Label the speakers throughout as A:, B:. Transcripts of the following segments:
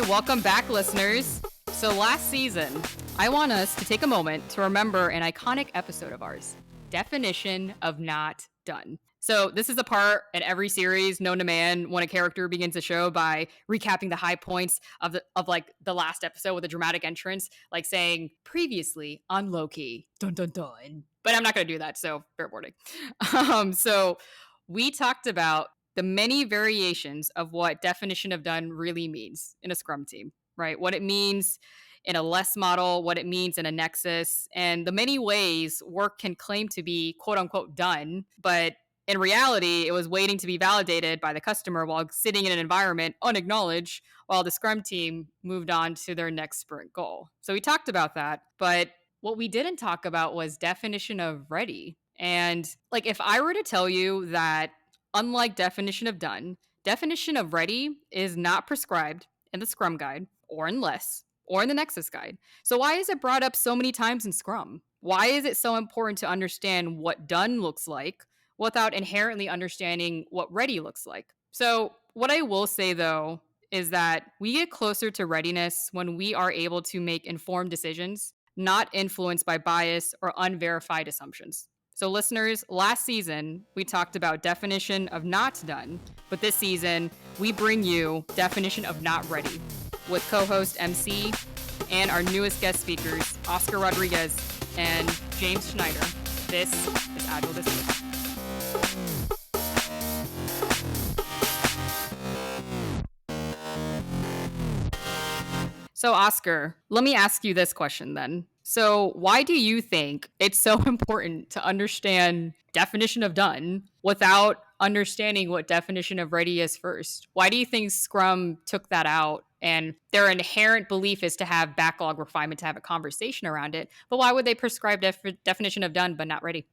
A: Hey, welcome back, listeners. So, last season, I want us to take a moment to remember an iconic episode of ours, definition of not done. So, this is a part in every series known to man when a character begins a show by recapping the high points of the last episode with a dramatic entrance, like saying previously on Loki, dun dun dun. But I'm not going to do that, so fair warning. So we talked about the many variations of what definition of done really means in a Scrum team, right? What it means in a less model, what it means in a nexus, and the many ways work can claim to be quote unquote done, but in reality, it was waiting to be validated by the customer while sitting in an environment unacknowledged while the Scrum team moved on to their next sprint goal. So we talked about that, but what we didn't talk about was definition of ready. And like if I were to tell you that unlike definition of done, definition of ready is not prescribed in the Scrum guide or in less or in the Nexus guide. So why is it brought up so many times in Scrum? Why is it so important to understand what done looks like without inherently understanding what ready looks like? So what I will say though is that we get closer to readiness when we are able to make informed decisions, not influenced by bias or unverified assumptions. So, listeners, last season we talked about definition of not done, but this season we bring you definition of not ready with co-host MC and our newest guest speakers, Oscar Rodriquez and James Schneider. This is Agile This Week. So, Oscar, let me ask you this question then. So, why do you think it's so important to understand definition of done without understanding what definition of ready is first? Why do you think Scrum took that out? And their inherent belief is to have backlog refinement, to have a conversation around it. But why would they prescribe definition of done but not ready?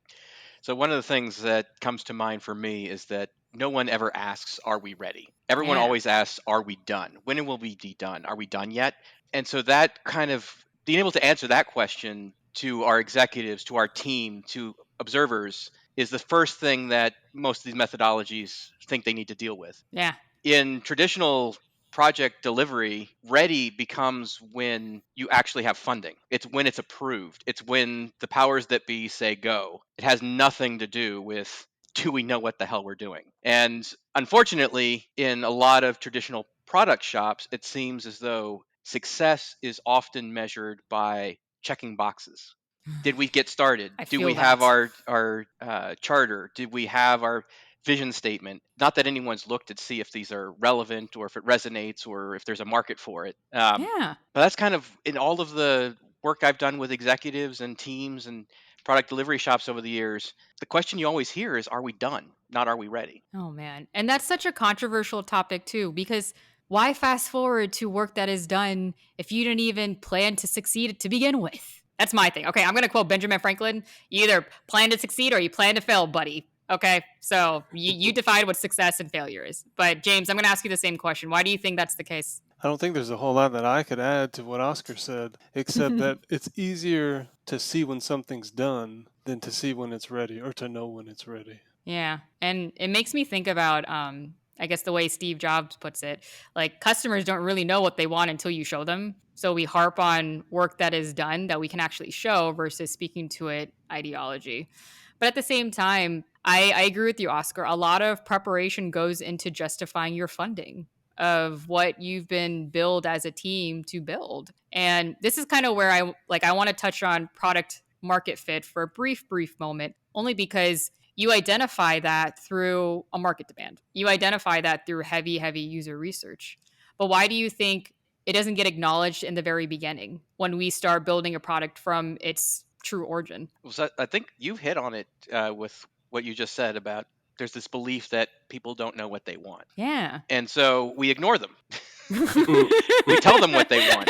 B: So one of the things that comes to mind for me is that no one ever asks, "Are we ready?" Everyone
A: Yeah.
B: always asks, "Are we done? When will we be done? Are we done yet?" And so that kind of being able to answer that question to our executives, to our team, to observers is the first thing that most of these methodologies think they need to deal with.
A: Yeah.
B: In traditional project delivery, ready becomes when you actually have funding. It's when it's approved. It's when the powers that be say go. It has nothing to do with do we know what the hell we're doing? And unfortunately, in a lot of traditional product shops, it seems as though success is often measured by checking boxes. Did we get started?
A: I
B: Do
A: feel
B: we have
A: that.
B: our charter? Did we have our vision statement? Not that anyone's looked to see if these are relevant or if it resonates or if there's a market for it.
A: Yeah.
B: But that's kind of in all of the work I've done with executives and teams and product delivery shops over the years. The question you always hear is, "Are we done?" Not, "Are we ready?"
A: Oh man. And that's such a controversial topic too, because why fast forward to work that is done if you didn't even plan to succeed to begin with? That's my thing. Okay, I'm going to quote Benjamin Franklin. You either plan to succeed or you plan to fail, buddy. Okay, so you define what success and failure is. But James, I'm going to ask you the same question. Why do you think that's the case?
C: I don't think there's a whole lot that I could add to what Oscar said, except that it's easier to see when something's done than to see when it's ready or to know when it's ready.
A: Yeah. And it makes me think about I guess the way Steve Jobs puts it, like customers don't really know what they want until you show them. So we harp on work that is done that we can actually show versus speaking to it ideology. But at the same time, I agree with you, Oscar. A lot of preparation goes into justifying your funding of what you've been billed as a team to build. And this is kind of where I want to touch on product market fit for a brief moment, only because you identify that through a market demand. You identify that through heavy user research. But why do you think it doesn't get acknowledged in the very beginning when we start building a product from its true origin?
B: So I think you've hit on it with what you just said about there's this belief that people don't know what they want.
A: Yeah.
B: And so we ignore them. We tell them what they want.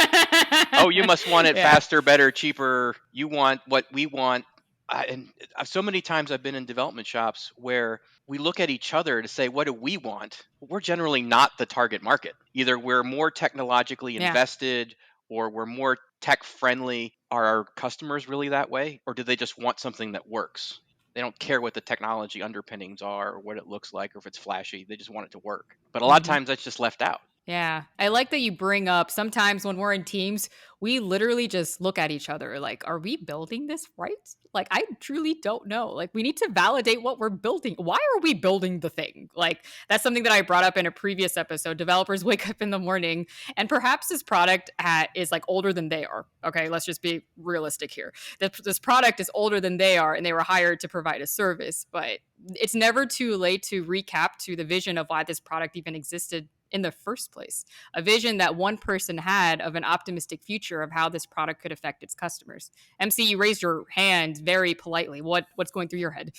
B: Oh, you must want it
A: Yeah.
B: faster, better, cheaper. You want what we want. And so many times I've been in development shops where we look at each other to say, what do we want? We're generally not the target market. Either we're more technologically
A: Yeah.
B: invested or we're more tech friendly. Are our customers really that way? Or do they just want something that works? They don't care what the technology underpinnings are or what it looks like or if it's flashy. They just want it to work. But a lot of
A: Mm-hmm.
B: times that's just left out.
A: Yeah. I like that you bring up sometimes when we're in teams, we literally just look at each other like, are we building this right? Like, I truly don't know. Like, we need to validate what we're building. Why are we building the thing? Like, that's something that I brought up in a previous episode. Developers wake up in the morning and perhaps this product is like older than they are. Okay. Let's just be realistic here. This product is older than they are and they were hired to provide a service, but it's never too late to recap to the vision of why this product even existed in the first place. A vision that one person had of an optimistic future of how this product could affect its customers. MC, you raised your hand very politely. What's going through your head?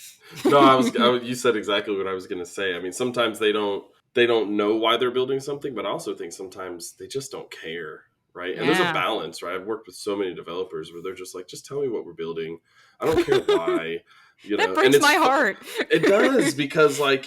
D: No, you said exactly what I was going to say. I mean, sometimes they don't know why they're building something, but I also think sometimes they just don't care, right? And there's a
A: Yeah.
D: balance, right? I've worked with so many developers where they're just like, just tell me what we're building. I don't care why,
A: That
D: and
A: breaks my heart.
D: it does because like,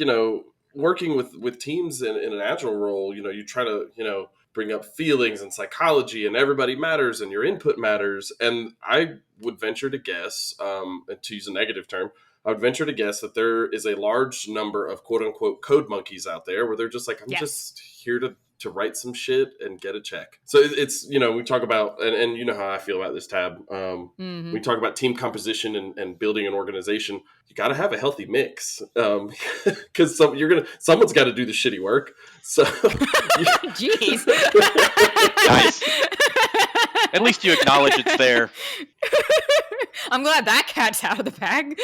D: working with teams in an agile role, you try to, bring up feelings and psychology and everybody matters and your input matters. And I would venture to guess, to use a negative term, I would venture to guess that there is a large number of quote unquote code monkeys out there where they're just like, I'm
A: Yes.
D: just here to write some shit and get a check. So it's, we talk about, and you know how I feel about this, Tab. We talk about team composition and building an organization. You got to have a healthy mix, because someone's got to do the shitty work. So,
A: Jeez.
B: Nice. At least you acknowledge it's there.
A: I'm glad that cat's out of the bag.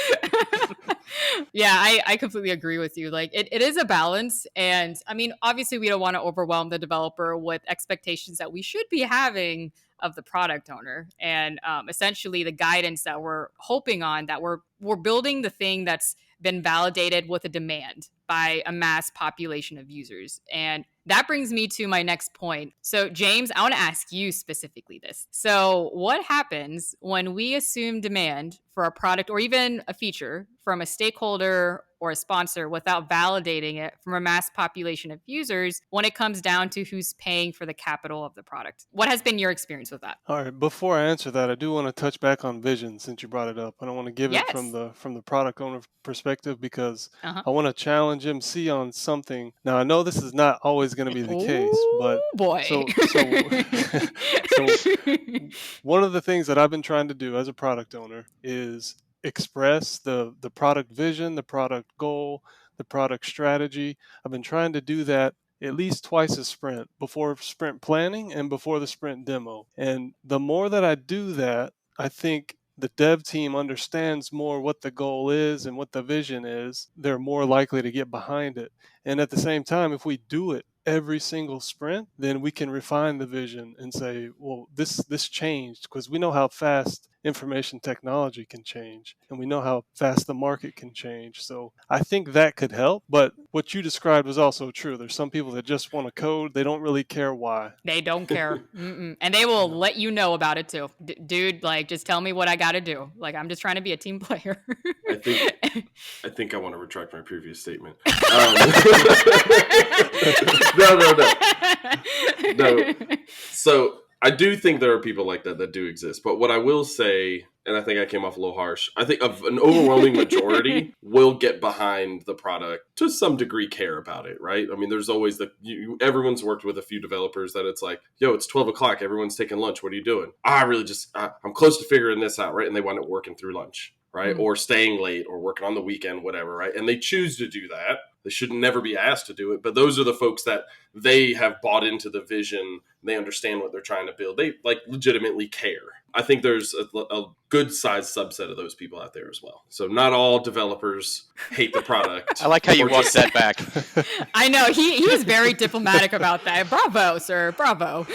A: Yeah, I completely agree with you. Like it is a balance. And I mean, obviously we don't want to overwhelm the developer with expectations that we should be having of the product owner. And essentially the guidance that we're hoping on, that we're building the thing that's been validated with a demand by a mass population of users. And that brings me to my next point. So, James, I want to ask you specifically this. So, what happens when we assume demand for a product or even a feature from a stakeholder or a sponsor without validating it from a mass population of users when it comes down to who's paying for the capital of the product? What has been your experience with that?
C: All right, before I answer that, I do want to touch back on vision since you brought it up. I don't want to give it from
A: Yes.
C: the product owner perspective because
A: Uh-huh.
C: I want to challenge MC on something. Now, I know this is not always going to be the case, but
A: Oh boy.
C: so one of the things that I've been trying to do as a product owner is express the product vision, the product goal, the product strategy. I've been trying to do that at least twice a sprint, before sprint planning and before the sprint demo. And the more that I do that, I think the dev team understands more what the goal is and what the vision is. They're more likely to get behind it. And at the same time, if we do it every single sprint, then we can refine the vision and say, well, this changed, because we know how fast information technology can change and we know how fast the market can change. So I think that could help. But what you described was also true. There's some people that just want to code, they don't really care why.
A: They don't care. Mm-mm. And they will let you know about it too. Dude, like, just tell me what I got to do. Like, I'm just trying to be a team player.
D: I think I want to retract my previous statement. No. So I do think there are people like that do exist. But what I will say, and I think I came off a little harsh, I think of an overwhelming majority will get behind the product to some degree, care about it, right? I mean, there's always everyone's worked with a few developers that it's like, yo, it's 12 o'clock, everyone's taking lunch, what are you doing? I'm close to figuring this out, right? And they wind up working through lunch, right? Or staying late or working on the weekend, whatever, right? And they choose to do that. They should never be asked to do it. But those are the folks that they have bought into the vision. They understand what they're trying to build. They like legitimately care. I think there's a good sized subset of those people out there as well. So not all developers hate the product.
B: I like how you walked that back.
A: I know he was very diplomatic about that. Bravo, sir. Bravo.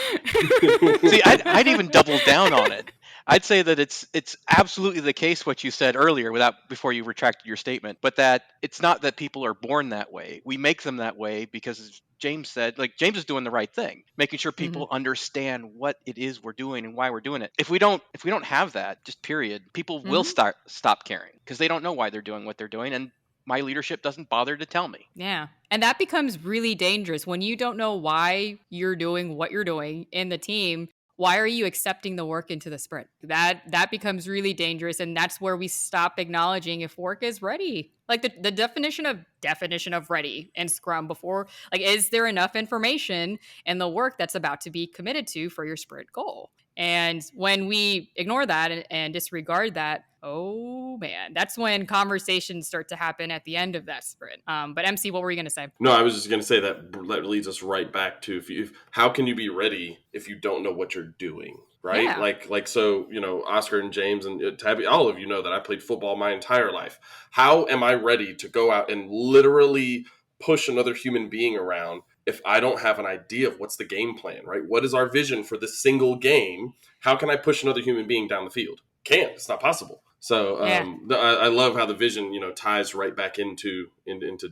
B: See, I'd even double down on it. I'd say that it's absolutely the case what you said earlier before you retracted your statement, but that it's not that people are born that way. We make them that way because, as James said, like, James is doing the right thing, making sure people understand what it is we're doing and why we're doing it. If we don't have that, just period, people will stop caring because they don't know why they're doing what they're doing, and my leadership doesn't bother to tell me.
A: Yeah. And that becomes really dangerous when you don't know why you're doing what you're doing in the team. why are you accepting the work into the sprint? That becomes really dangerous, and that's where we stop acknowledging if work is ready. Like the definition of ready in Scrum before, like, is there enough information in the work that's about to be committed to for your sprint goal? And when we ignore that and disregard that, oh man, that's when conversations start to happen at the end of that sprint. But MC, what were you going to say?
D: No, I was just going to say that leads us right back to how can you be ready if you don't know what you're doing, right?
A: Yeah.
D: Like so, Oscar and James and Tabby, all of you know that I played football my entire life. How am I ready to go out and literally push another human being around if I don't have an idea of what's the game plan, right? What is our vision for this single game? How can I push another human being down the field? Can't. It's not possible. So
A: Yeah.
D: I love how the vision, ties right back into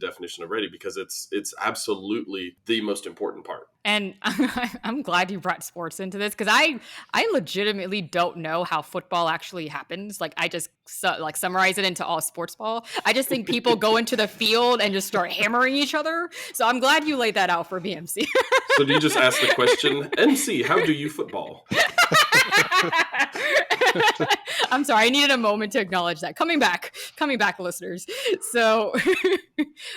D: definition of ready, because it's absolutely the most important part.
A: And I'm glad you brought sports into this, because I legitimately don't know how football actually happens. Like, I just summarize it into all sports ball. I just think people go into the field and just start hammering each other. So I'm glad you laid that out for BMC.
D: So do you just ask the question, MC, how do you football?
A: I'm sorry, I needed a moment to acknowledge that. Coming back, listeners. So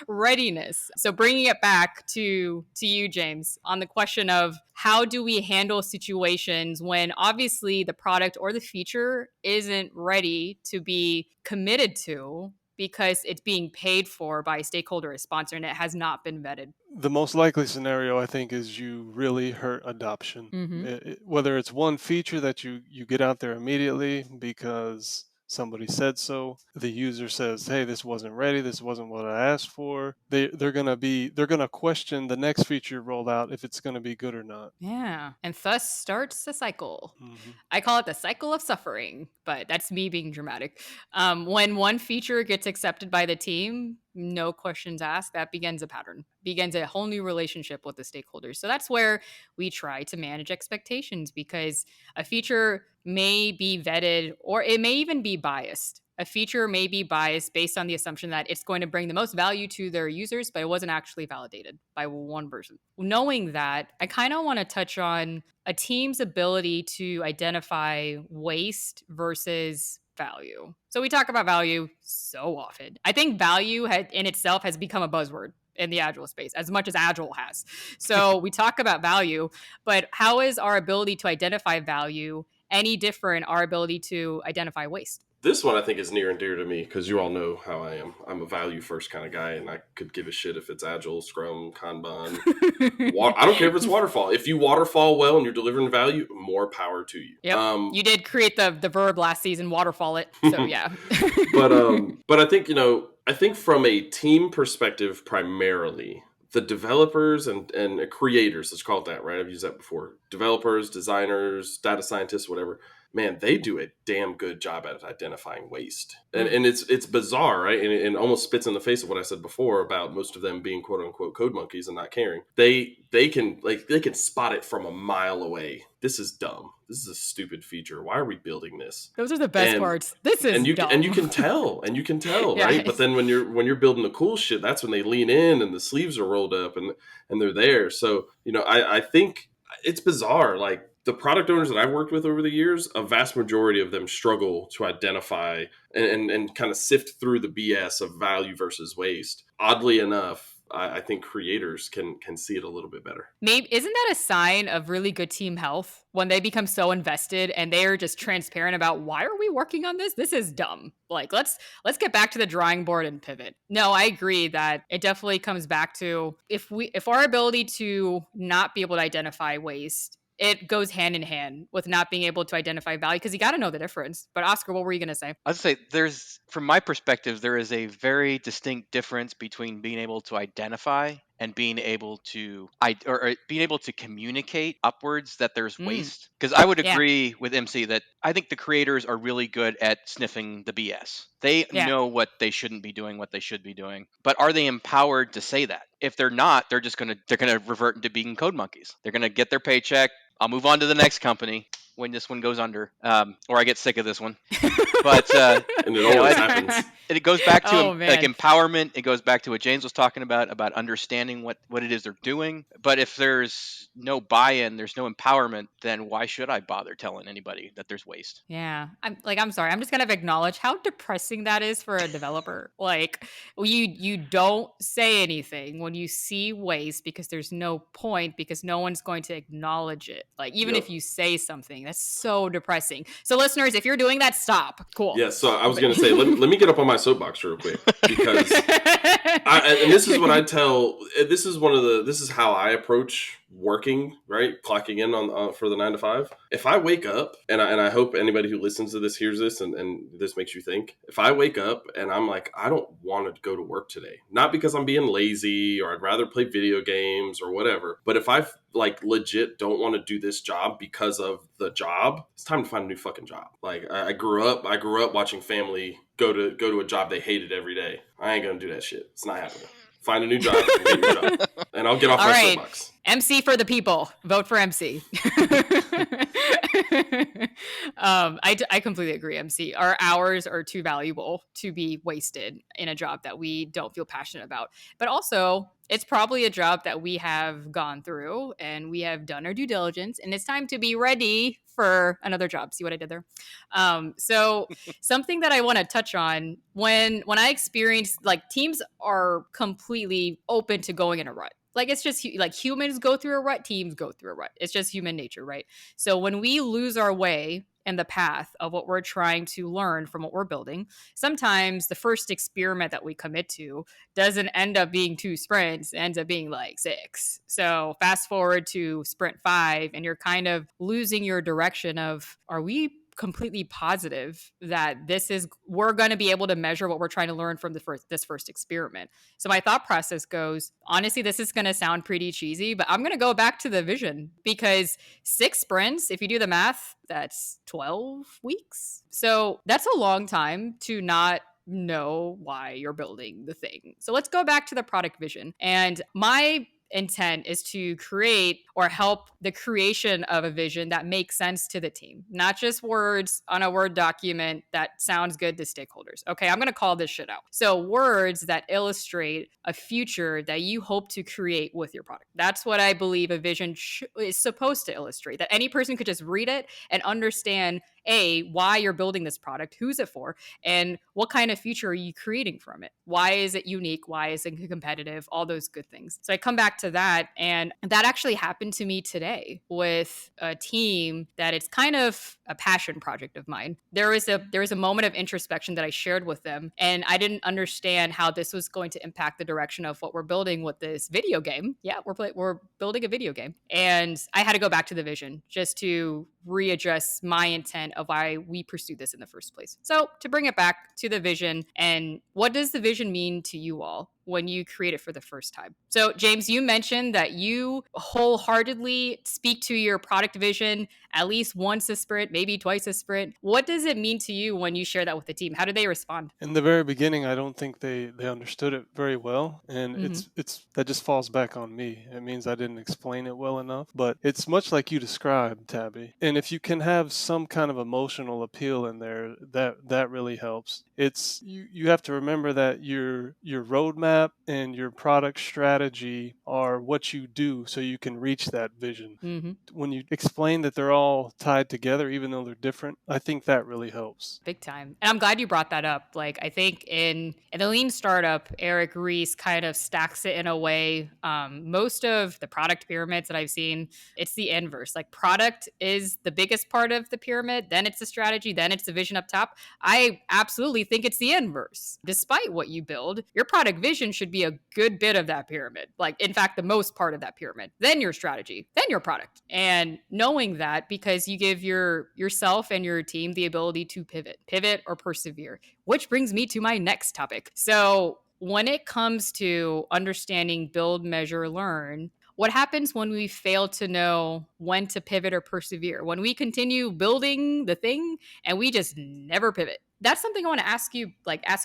A: readiness. So bringing it back to you, James, on the question of how do we handle situations when obviously the product or the feature isn't ready to be committed to because it's being paid for by a stakeholder or sponsor and it has not been vetted.
C: The most likely scenario, I think, is you really hurt adoption.
A: Mm-hmm.
C: Whether it's one feature that you get out there immediately because somebody said so, the user says, hey, this wasn't ready, this wasn't what I asked for, they're gonna question the next feature rolled out if it's gonna be good or not.
A: Yeah. And thus starts a cycle.
C: Mm-hmm.
A: I call it the cycle of suffering, but that's me being dramatic. When one feature gets accepted by the team, no questions asked, that begins a pattern, begins a whole new relationship with the stakeholders. So that's where we try to manage expectations, because a feature may be vetted or it may even be biased. A feature may be biased based on the assumption that it's going to bring the most value to their users, but it wasn't actually validated by one person. Knowing that, I kind of want to touch on a team's ability to identify waste versus value. So we talk about value so often. I think value in itself has become a buzzword in the Agile space, as much as Agile has. So we talk about value, but how is our ability to identify value any different our ability to identify waste?
D: This one I think is near and dear to me because you all know how I am. I'm a value first kind of guy, and I could give a shit if it's Agile, Scrum, Kanban. I don't care if it's waterfall. If you waterfall well and you're delivering value, more power to you.
A: Yep. You did create the verb last season, waterfall it. So yeah.
D: But I think from a team perspective, primarily, the developers and creators, let's call it that, right? I've used that before. Developers, designers, data scientists, whatever. Man, they do a damn good job at identifying waste. And it's bizarre, right? And it almost spits in the face of what I said before about most of them being quote unquote code monkeys and not caring. They can spot it from a mile away. This is dumb. This is a stupid feature. Why are we building this?
A: Those are the best parts. This is dumb.
D: And you can tell,
A: Yeah,
D: right? But then when you're building the cool shit, that's when they lean in and the sleeves are rolled up and they're there. So, I think it's bizarre. Like, the product owners that I've worked with over the years, a vast majority of them struggle to identify and kind of sift through the BS of value versus waste. Oddly enough, I think creators can see it a little bit better.
A: Maybe isn't that a sign of really good team health when they become so invested and they are just transparent about why are we working on this? This is dumb. Like, let's get back to the drawing board and pivot. No, I agree that it definitely comes back to if our ability to not be able to identify waste, it goes hand in hand with not being able to identify value, because you got to know the difference. But Oscar, what were you going to say?
B: I'd say from my perspective, there is a very distinct difference between being able to identify and being able to being able to communicate upwards that there's waste. Because I would agree with MC that I think the creators are really good at sniffing the BS. They know what they shouldn't be doing, what they should be doing. But are they empowered to say that? If they're not, they're gonna revert into being code monkeys. They're gonna get their paycheck. I'll move on to the next company. when this one goes under, or I get sick of this one. But
D: And it always happens.
B: it goes back to
A: Oh,
B: like
A: man.
B: empowerment. It goes back to what James was talking about understanding what it is they're doing. But if there's no buy-in, there's no empowerment, then why should I bother telling anybody that there's waste?
A: Yeah. I'm sorry. I'm just gonna acknowledge how depressing that is for a developer. Like you don't say anything when you see waste because there's no point because no one's going to acknowledge it. Like even
D: Yep.
A: if you say something, that's so depressing. So listeners, if you're doing that, stop. Cool.
D: Yeah, so I was going to say, let me get up on my soapbox real quick, because and this is what I tell. This is how I approach working. Right, clocking in on for the 9 to 5. If I wake up, and I hope anybody who listens to this hears this, and this makes you think. If I wake up and I'm like, I don't want to go to work today, not because I'm being lazy or I'd rather play video games or whatever, but if I like legit don't want to do this job because of the job, it's time to find a new fucking job. Like I grew up watching family go to a job they hated every day. I ain't gonna do that shit. It's not happening. Find a new job and hate your job. And I'll get off
A: All
D: my
A: right.
D: soapbox.
A: MC for the people. Vote for MC. I completely agree, MC. Our hours are too valuable to be wasted in a job that we don't feel passionate about. But also, it's probably a job that we have gone through and we have done our due diligence, and it's time to be ready for another job. See what I did there? So something that I want to touch on when I experience like teams are completely open to going in a rut. Like it's just like humans go through a rut, teams go through a rut. It's just human nature, right? So when we lose our way in the path of what we're trying to learn from what we're building, sometimes the first experiment that we commit to doesn't end up being 2 sprints, it ends up being like 6. So fast forward to sprint 5 and you're kind of losing your direction of, are we completely positive that we're going to be able to measure what we're trying to learn from this first experiment? So my thought process goes, honestly, this is going to sound pretty cheesy, but I'm going to go back to the vision, because 6 sprints, if you do the math, that's 12 weeks. So that's a long time to not know why you're building the thing. So let's go back to the product vision. And my intent is to create or help the creation of a vision that makes sense to the team, not just words on a Word document that sounds good to stakeholders. Okay, I'm going to call this shit out. So words that illustrate a future that you hope to create with your product. That's what I believe a vision is supposed to illustrate, that any person could just read it and understand why you're building this product, who's it for, and what kind of future are you creating from it? Why is it unique? Why is it competitive? All those good things. So I come back to that, and that actually happened to me today with a team that it's kind of a passion project of mine. There was a moment of introspection that I shared with them, and I didn't understand how this was going to impact the direction of what we're building with this video game. Yeah, we're building a video game, and I had to go back to the vision just to readdress my intent of why we pursued this in the first place. So to bring it back to the vision, and what does the vision mean to you all when you create it for the first time? So James, you mentioned that you wholeheartedly speak to your product vision at least once a sprint, maybe twice a sprint. What does it mean to you when you share that with the team? How do they respond?
C: In the very beginning, I don't think they understood it very well, and it's that just falls back on me. It means I didn't explain it well enough, but it's much like you described, Tabby. And if you can have some kind of emotional appeal in there, that really helps. It's you have to remember that your roadmap and your product strategy are what you do so you can reach that vision. When you explain that they're all tied together, even though they're different, I think that really helps.
A: Big time. And I'm glad you brought that up. Like, I think in the lean startup, Eric Ries kind of stacks it in a way. Most of the product pyramids that I've seen, it's the inverse. Like, product is the biggest part of the pyramid, then it's the strategy, then it's the vision up top. I absolutely think it's the inverse. Despite what you build, your product vision should be a good bit of that pyramid. Like, in fact, the most part of that pyramid. Then your strategy, then your product. And knowing that, because you give yourself and your team the ability to pivot or persevere, which brings me to my next topic. So when it comes to understanding build, measure, learn, what happens when we fail to know when to pivot or persevere? When we continue building the thing and we just never pivot? that's something I want to ask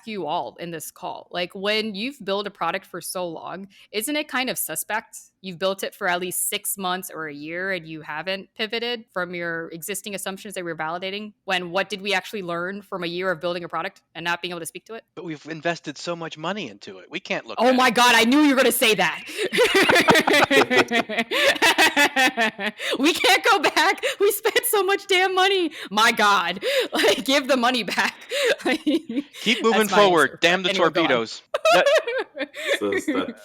A: you all in this call. Like, when you've built a product for so long, isn't it kind of suspect? You've built it for at least 6 months or a year and you haven't pivoted from your existing assumptions that we're validating. When what did we actually learn from a year of building a product and not being able to speak to it?
B: But we've invested so much money into it. We can't look
A: Oh
B: at
A: my
B: it.
A: God, I knew you were going to say that. We can't go back. We spent so much damn money. My God, like, give the money back.
B: Keep moving
A: That's my
B: forward.
A: answer.
B: Damn the
A: Anyway, go on.
B: torpedoes. That-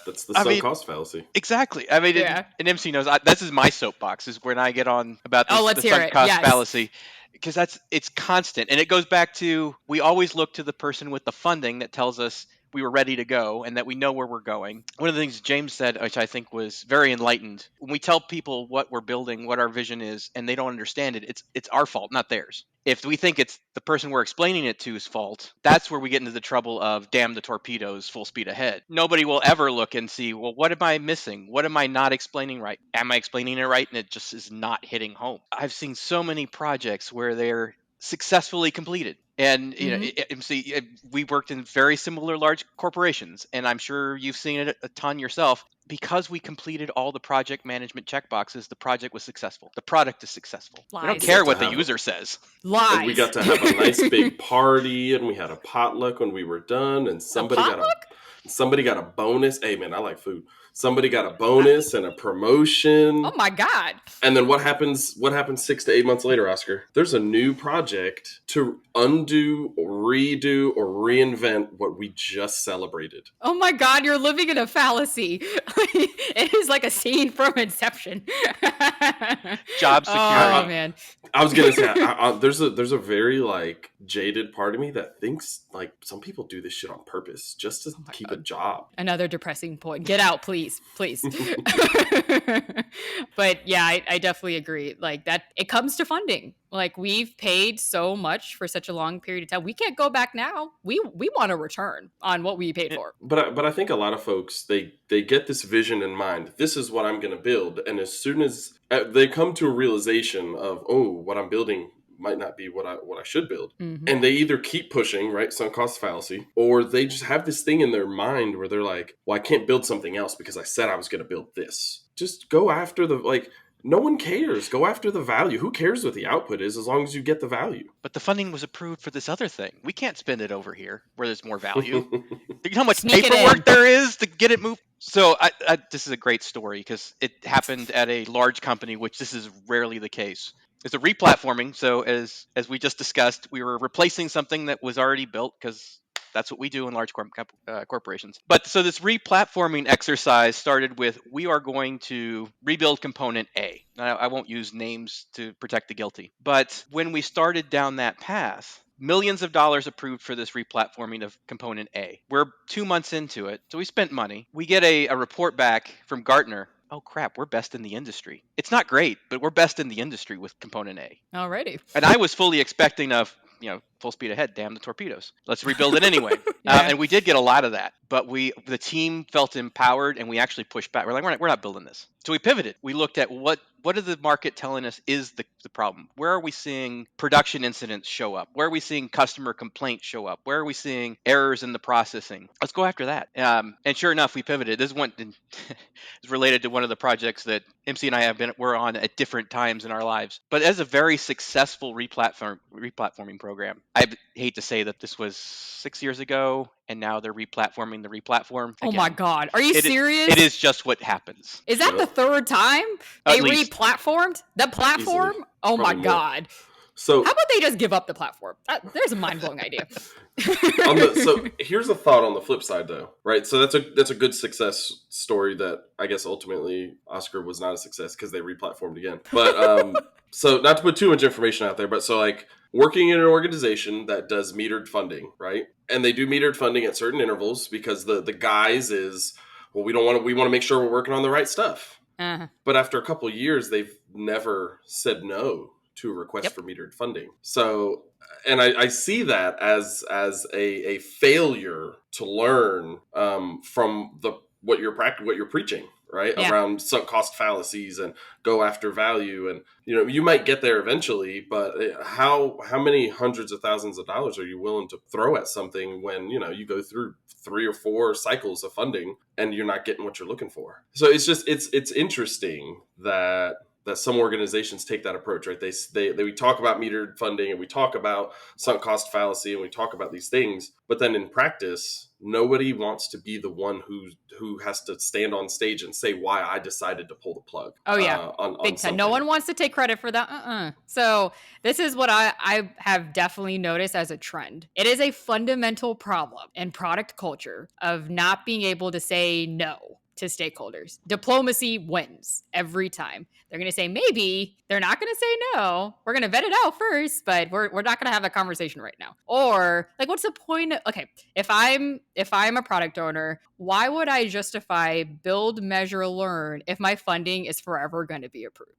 D: That's the
B: I
D: sunk
B: mean,
D: cost fallacy.
B: exactly. I mean,
A: Yeah.
B: and MC knows this is my soapbox, is when I get on about
A: Oh,
B: this,
A: let's
B: the
A: hear
B: sunk
A: it.
B: cost
A: Yes.
B: fallacy, because it's constant, and it goes back to, we always look to the person with the funding that tells us we were ready to go and that we know where we're going. One of the things James said, which I think was very enlightened, when we tell people what we're building, what our vision is, and they don't understand it, it's our fault, not theirs. If we think it's the person we're explaining it to's fault, that's where we get into the trouble of damn the torpedoes, full speed ahead. Nobody will ever look and see, well, what am I missing? What am I not explaining right? Am I explaining it right? And it just is not hitting home. I've seen so many projects where they're successfully completed. And we worked in very similar large corporations, and I'm sure you've seen it a ton yourself. Because we completed all the project management checkboxes, the project was successful. The product is successful. We don't
A: Lies.
B: care
D: Got to
B: what the
D: have
B: user says.
A: Lies.
D: And we got to have a nice big party, and we had a potluck when we were done, and somebody got a bonus. Hey man, I like food. Somebody got a bonus and a promotion.
A: Oh my God.
D: And then what happens 6 to 8 months later, Oscar? There's a new project to undo or redo or reinvent what we just celebrated.
A: Oh my God, you're living in a fallacy. It is like a scene from Inception.
B: Job security.
A: Oh man.
D: I was gonna say, there's a very like jaded part of me that thinks like some people do this shit on purpose just to keep a job.
A: Another depressing point. Get out, please. But yeah, I definitely agree. Like, that, it comes to funding. Like, we've paid so much for such a long period of time. We can't go back now. We want a return on what we paid for.
D: But I think a lot of folks, they get this vision in mind. This is what I'm going to build, and as soon as they come to a realization of, oh, what I'm building might not be what I should build, and they either keep pushing, right, sunk cost fallacy, or they just have this thing in their mind where they're like, well, I can't build something else because I said I was going to build this. Just go after no one cares. Go after the value. Who cares what the output is as long as you get the value?
B: But the funding was approved for this other thing. We can't spend it over here where there's more value. You know how much
A: Sneak it
B: paperwork
A: in.
B: there is to get it moved? So this is a great story because it happened at a large company, which this is rarely the case. It's a replatforming. So as we just discussed, we were replacing something that was already built because that's what we do in large corporations. But so this replatforming exercise started with, we are going to rebuild component A. Now, I won't use names to protect the guilty. But when we started down that path, millions of dollars approved for this replatforming of component A. We're 2 months into it, so we spent money. We get a report back from Gartner. Oh crap, we're best in the industry. It's not great, but we're best in the industry with component A.
A: Alrighty.
B: And I was fully expecting full speed ahead, damn the torpedoes. Let's rebuild it anyway.
A: Yeah.
B: And we did get a lot of that, but the team felt empowered, and we actually pushed back. We're like, we're not building this. So we pivoted. We looked at what is the market telling us is the problem? Where are we seeing production incidents show up? Where are we seeing customer complaints show up? Where are we seeing errors in the processing? Let's go after that. And sure enough, we pivoted. This went is related to one of the projects that MC and I were on at different times in our lives. But as a very successful replatforming program, I hate to say that this was 6 years ago, and now they're replatforming the replatform.
A: Oh my God. Are you serious?
B: It is just what happens.
A: Is that the third time they replatformed the platform?
D: Easily.
A: Oh my
D: Probably more.
A: God.
D: So
A: how about they just give up the platform? There's a mind-blowing idea.
D: So here's a thought on the flip side, though, right? So that's a good success story that I guess ultimately Oscar was not a success because they replatformed again. But so not to put too much information out there, but so like working in an organization that does metered funding, right? And they do metered funding at certain intervals because the guise is, well, we want to make sure we're working on the right stuff.
A: Uh-huh.
D: But after a couple of years, they've never said no to a request for metered funding. So, and I see that as a failure to learn from what you're preaching, right?
A: Yeah.
D: Around sunk cost fallacies and go after value. And, you might get there eventually, but how many hundreds of thousands of dollars are you willing to throw at something when, you go through 3 or 4 cycles of funding and you're not getting what you're looking for? So it's just, it's interesting that some organizations take that approach, right? We talk about metered funding and we talk about sunk cost fallacy and we talk about these things, but then in practice, nobody wants to be the one who has to stand on stage and say why I decided to pull the plug.
A: Oh yeah,
D: on
A: big time.
D: something.
A: No one wants to take credit for that. So this is what I have definitely noticed as a trend. It is a fundamental problem in product culture of not being able to say no to stakeholders. Diplomacy wins every time. They're going to say maybe. They're not going to say no. We're going to vet it out first, but we're not going to have a conversation right now. Or like, what's the point? Okay, if I'm a product owner, why would I justify build, measure, learn if my funding is forever going to be approved?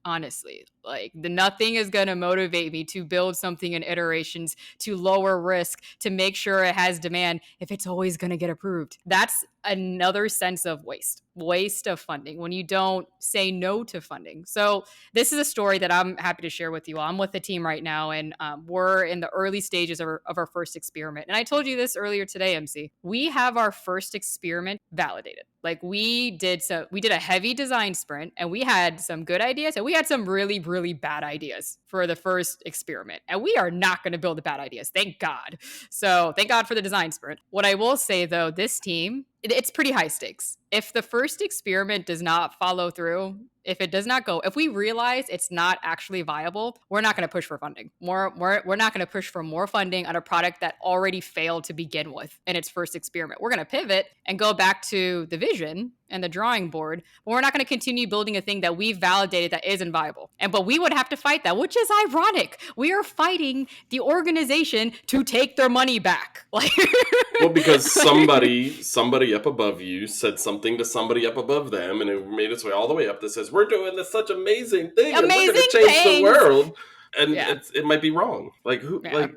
A: Honestly, like nothing is going to motivate me to build something in iterations, to lower risk, to make sure it has demand if it's always going to get approved. That's another sense of waste of funding when you don't say no to funding. So this is a story that I'm happy to share with you all. I'm with the team right now, and we're in the early stages of our first experiment. And I told you this earlier today, MC. We have our first experiment validated. Like we did a heavy design sprint, and we had some good ideas, and we had some really, really bad ideas for the first experiment. And we are not going to build the bad ideas. Thank God. So thank God for the design sprint. What I will say though, this team, it's pretty high stakes. If the first experiment does not follow through, if it does not go, if we realize it's not actually viable, we're not going to push for funding. We're not going to push for more funding on a product that already failed to begin with in its first experiment. We're going to pivot and go back to the vision and the drawing board, but we're not going to continue building a thing that we've validated that isn't viable. But we would have to fight that, which is ironic. We are fighting the organization to take their money back.
D: Well, because somebody up above you said something to somebody up above them, and it made its way all the way up that says, we're doing this such amazing thing, and we're going to change the world. And it might be wrong. It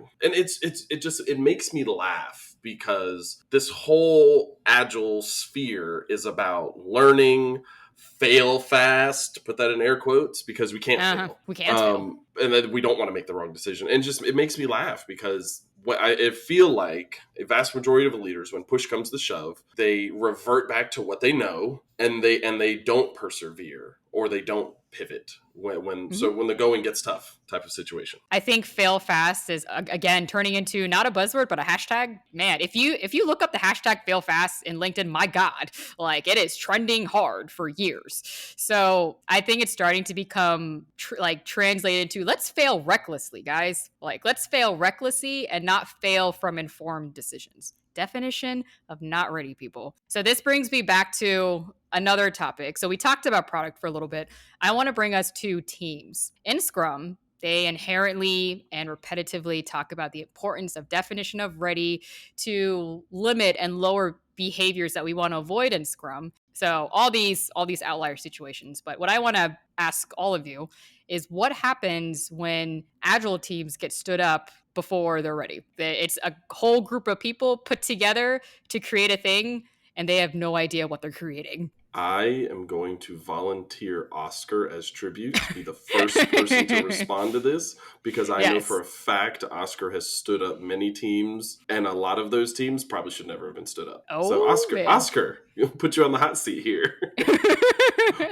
D: makes me laugh because this whole Agile sphere is about learning, fail fast, put that in air quotes, because we can't fail.
A: We can't fail.
D: And then we don't want to make the wrong decision. And it makes me laugh because I feel like a vast majority of leaders, when push comes to shove, they revert back to what they know, and they don't persevere or they don't pivot when the going gets tough type of situation.
A: I think fail fast is again turning into not a buzzword but a hashtag. Man, if you look up the hashtag fail fast in LinkedIn, my God, like it is trending hard for years. So I think it's starting to become translated to let's fail recklessly, guys. Like let's fail recklessly and not fail from informed decisions. Definition of not ready, people. So this brings me back to another topic. So we talked about product for a little bit. I want to bring us to teams. In Scrum, they inherently and repetitively talk about the importance of definition of ready to limit and lower behaviors that we want to avoid in Scrum. So all these outlier situations. But what I want to ask all of you is what happens when Agile teams get stood up before they're ready? It's a whole group of people put together to create a thing, and they have no idea what they're creating.
D: I am going to volunteer Oscar as tribute to be the first person to respond to this, because I know for a fact Oscar has stood up many teams, and a lot of those teams probably should never have been stood up.
A: Oh,
D: so Oscar, put you on the hot seat here.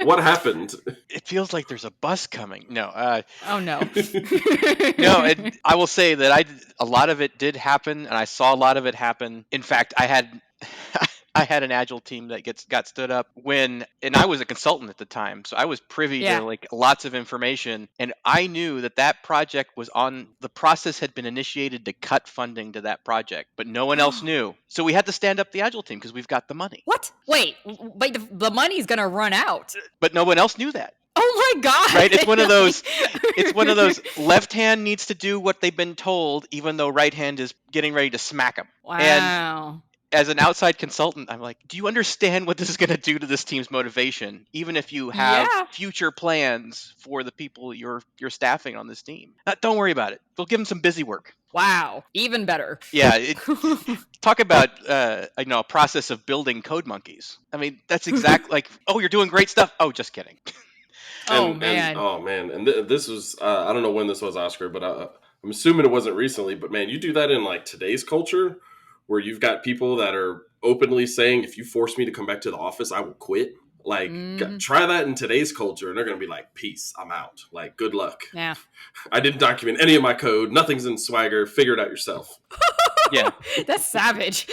D: What happened?
B: It feels like there's a bus coming. No.
A: Oh no.
B: No, I will say that a lot of it did happen, and I saw a lot of it happen. In fact, I had an Agile team that got stood up and I was a consultant at the time, so I was privy to lots of information, and I knew that project was the process had been initiated to cut funding to that project, but no one else knew. So we had to stand up the Agile team because we've got the money.
A: What? Wait, but the money's gonna run out.
B: But no one else knew that.
A: Oh my God!
B: Right? It's one of those. Left hand needs to do what they've been told, even though right hand is getting ready to smack them.
A: Wow.
B: as an outside consultant, I'm like, do you understand what this is going to do to this team's motivation? Even if you have
A: Yeah.
B: future plans for the people you're staffing on this team, don't worry about it. We'll give them some busy work.
A: Wow. Even better.
B: Yeah, talk about a process of building code monkeys. I mean, that's exactly like, oh, you're doing great stuff. Oh, just kidding.
A: Oh
D: And
A: man.
D: oh man, and this was I don't know when this was, Oscar, but I'm assuming it wasn't recently. But man, you do that in like today's culture, where you've got people that are openly saying, "If you force me to come back to the office, I will quit." Like,
A: Mhm.
D: try that in today's culture, and they're going to be like, "Peace, I'm out." Like, good luck.
A: Yeah.
D: I didn't document any of my code. Nothing's in Swagger. Figure it out yourself.
B: Yeah.
A: That's savage.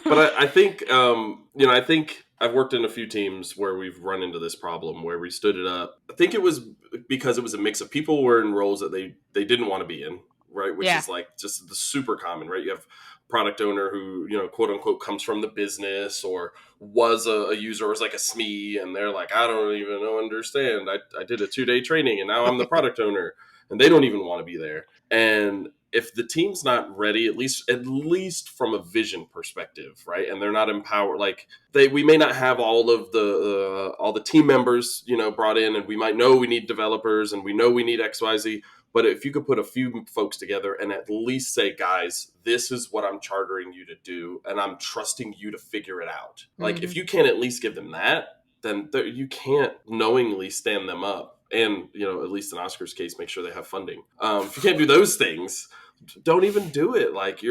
D: But I think I think I've worked in a few teams where we've run into this problem where we stood it up. I think it was because it was a mix of people were in roles that they didn't want to be in, right? Which
A: Yeah.
D: is like just the super common, right? You have product owner who, quote unquote comes from the business or was a user or was like a SME, and they're like, I don't even understand. I did a 2-day training and now I'm the product owner, and they don't even want to be there. And if the team's not ready, at least from a vision perspective, right, and they're not empowered, like we may not have all the team members, brought in, and we might know we need developers and we know we need XYZ. But if you could put a few folks together and at least say, guys, this is what I'm chartering you to do, and I'm trusting you to figure it out. Like, if you can't at least give them that, then you can't knowingly stand them up. And, at least in Oscar's case, make sure they have funding. If you can't do those things, don't even do it. Like,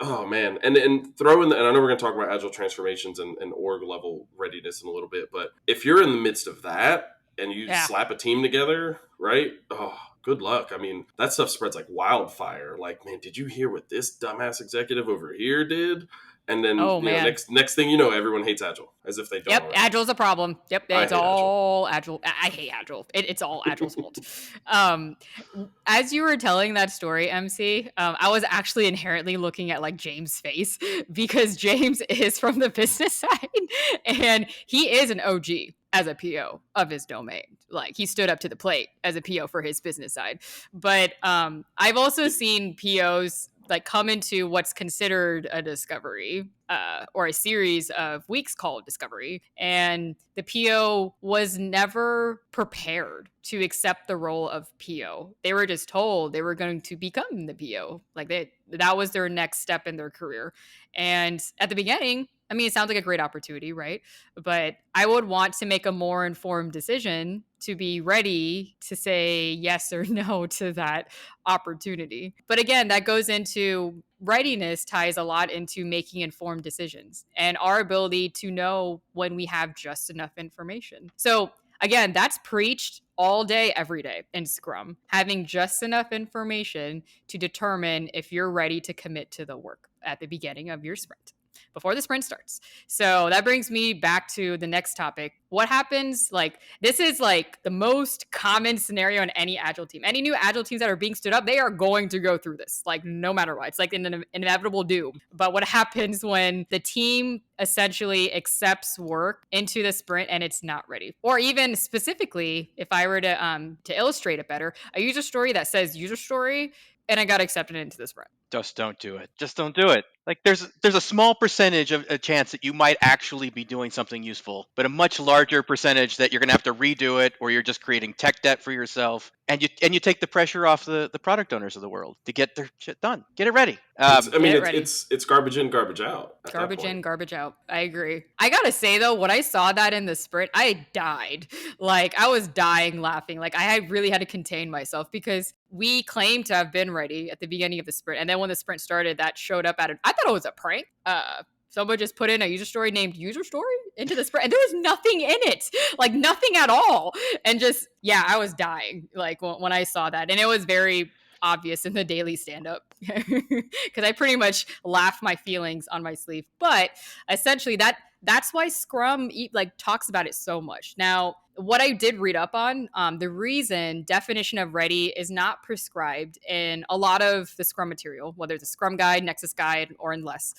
D: oh man. And throw in, and I know we're going to talk about agile transformations and org level readiness in a little bit, but if you're in the midst of that and you
A: Yeah.
D: slap a team together, right? Oh, good luck. I mean, that stuff spreads like wildfire. Like, man, did you hear what this dumbass executive over here did? And then,
A: Oh, man.
D: next thing you know, everyone hates Agile, as if they don't
A: Yep,
D: already.
A: Agile's a problem. Yep,
D: I
A: it's
D: hate
A: all Agile. I hate Agile. It's all Agile's fault. As you were telling that story, MC, I was actually inherently looking at like James' face because James is from the business side and he is an OG as a PO of his domain. Like, he stood up to the plate as a PO for his business side. But I've also seen POs like come into what's considered a discovery or a series of weeks called discovery, and the PO was never prepared to accept the role of PO. They were just told they were going to become the PO, like that was their next step in their career. And at the beginning, I mean, it sounds like a great opportunity, right? But I would want to make a more informed decision to be ready to say yes or no to that opportunity. But again, that goes into readiness, ties a lot into making informed decisions and our ability to know when we have just enough information. So again, that's preached all day, every day in Scrum, having just enough information to determine if you're ready to commit to the work at the beginning of your sprint, before the sprint starts. So that brings me back to the next topic. What happens, like, this is like the most common scenario in any Agile team. Any new Agile teams that are being stood up, they are going to go through this, like, no matter what. It's like an inevitable doom. But what happens when the team essentially accepts work into the sprint and it's not ready? Or even specifically, if I were to illustrate it better, a user story that says user story and I got accepted into the sprint.
B: Just don't do it. Just don't do it. Like, there's a small percentage of a chance that you might actually be doing something useful, but a much larger percentage that you're going to have to redo it, or you're just creating tech debt for yourself, and you take the pressure off the product owners of the world to get their shit done. Get it ready.
D: It's garbage in, garbage out. At
A: Garbage
D: that point.
A: in, garbage out. I agree. I gotta say though, when I saw that in the sprint, I died. Like, I was dying laughing. Like, I really had to contain myself because we claimed to have been ready at the beginning of the sprint, and then when the sprint started, that showed up at it. I thought it was a prank. Someone just put in a user story named user story into the sprint, and there was nothing in it, like nothing at all. And just, yeah, I was dying like when I saw that, and it was very obvious in the daily stand-up because I pretty much laugh my feelings on my sleeve. But essentially, that's why Scrum like talks about it so much. Now, what I did read up on, the reason definition of ready is not prescribed in a lot of the Scrum material, whether it's a Scrum guide, Nexus guide, or in less.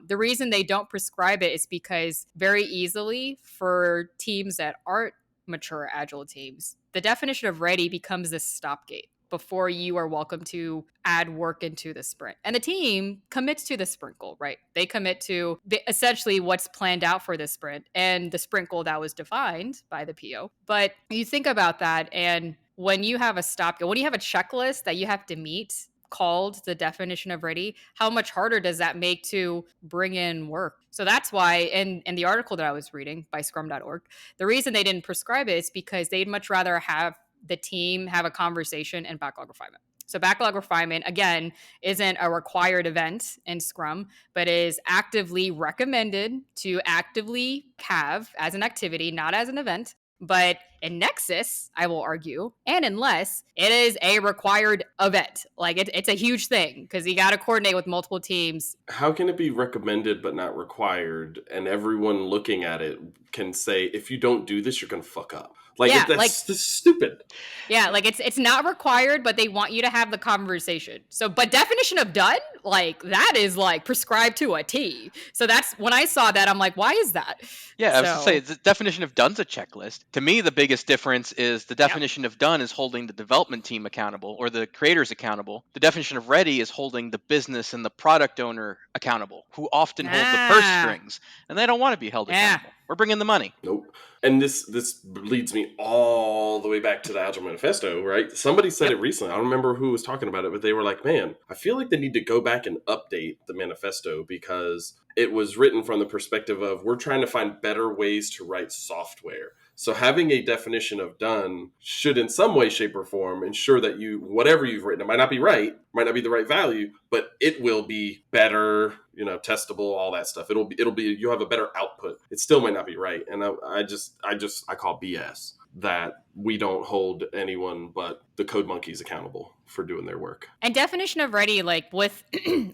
A: The reason they don't prescribe it is because very easily for teams that aren't mature Agile teams, the definition of ready becomes this stopgate. before you are welcome to add work into the sprint. And the team commits to the sprint goal, right? They commit to essentially what's planned out for this sprint and the sprint goal that was defined by the PO. But you think about that, and when you have a stop, when you have a checklist that you have to meet called the definition of ready, how much harder does that make to bring in work? So that's why in the article that I was reading by scrum.org, the reason they didn't prescribe it is because they'd much rather have the team have a conversation and backlog refinement. So backlog refinement, again, isn't a required event in Scrum, but is actively recommended to actively have as an activity, not as an event. But in Nexus, I will argue, and unless it is a required event, like it's a huge thing because you got to coordinate with multiple teams.
D: How can it be recommended but not required? And everyone looking at it can say, if you don't do this, you're going to fuck up. Like,
A: Yeah,
D: that's stupid.
A: Yeah, like it's not required, but they want you to have the conversation. So, but definition of done, like that is like prescribed to a T. So that's when I saw that, I'm like, why is that?
B: Yeah, I was
A: So,
B: to say the definition of done's a checklist. To me, the biggest difference is the definition of done is holding the development team accountable or the creators accountable. The definition of ready is holding the business and the product owner accountable, who often hold the purse strings, and they don't want to be held accountable. We're bringing the money.
D: Nope. And this leads me all the way back to the Agile Manifesto, right? Somebody said it recently. I don't remember who was talking about it, but they were like, man, I feel like they need to go back and update the manifesto because it was written from the perspective of we're trying to find better ways to write software. So having a definition of done should in some way, shape, or form ensure that whatever you've written, it might not be right, might not be the right value, but it will be better, testable, all that stuff. It'll be you'll have a better output. It still might not be right. And I call BS that we don't hold anyone but the code monkeys accountable for doing their work.
A: And definition of ready, like with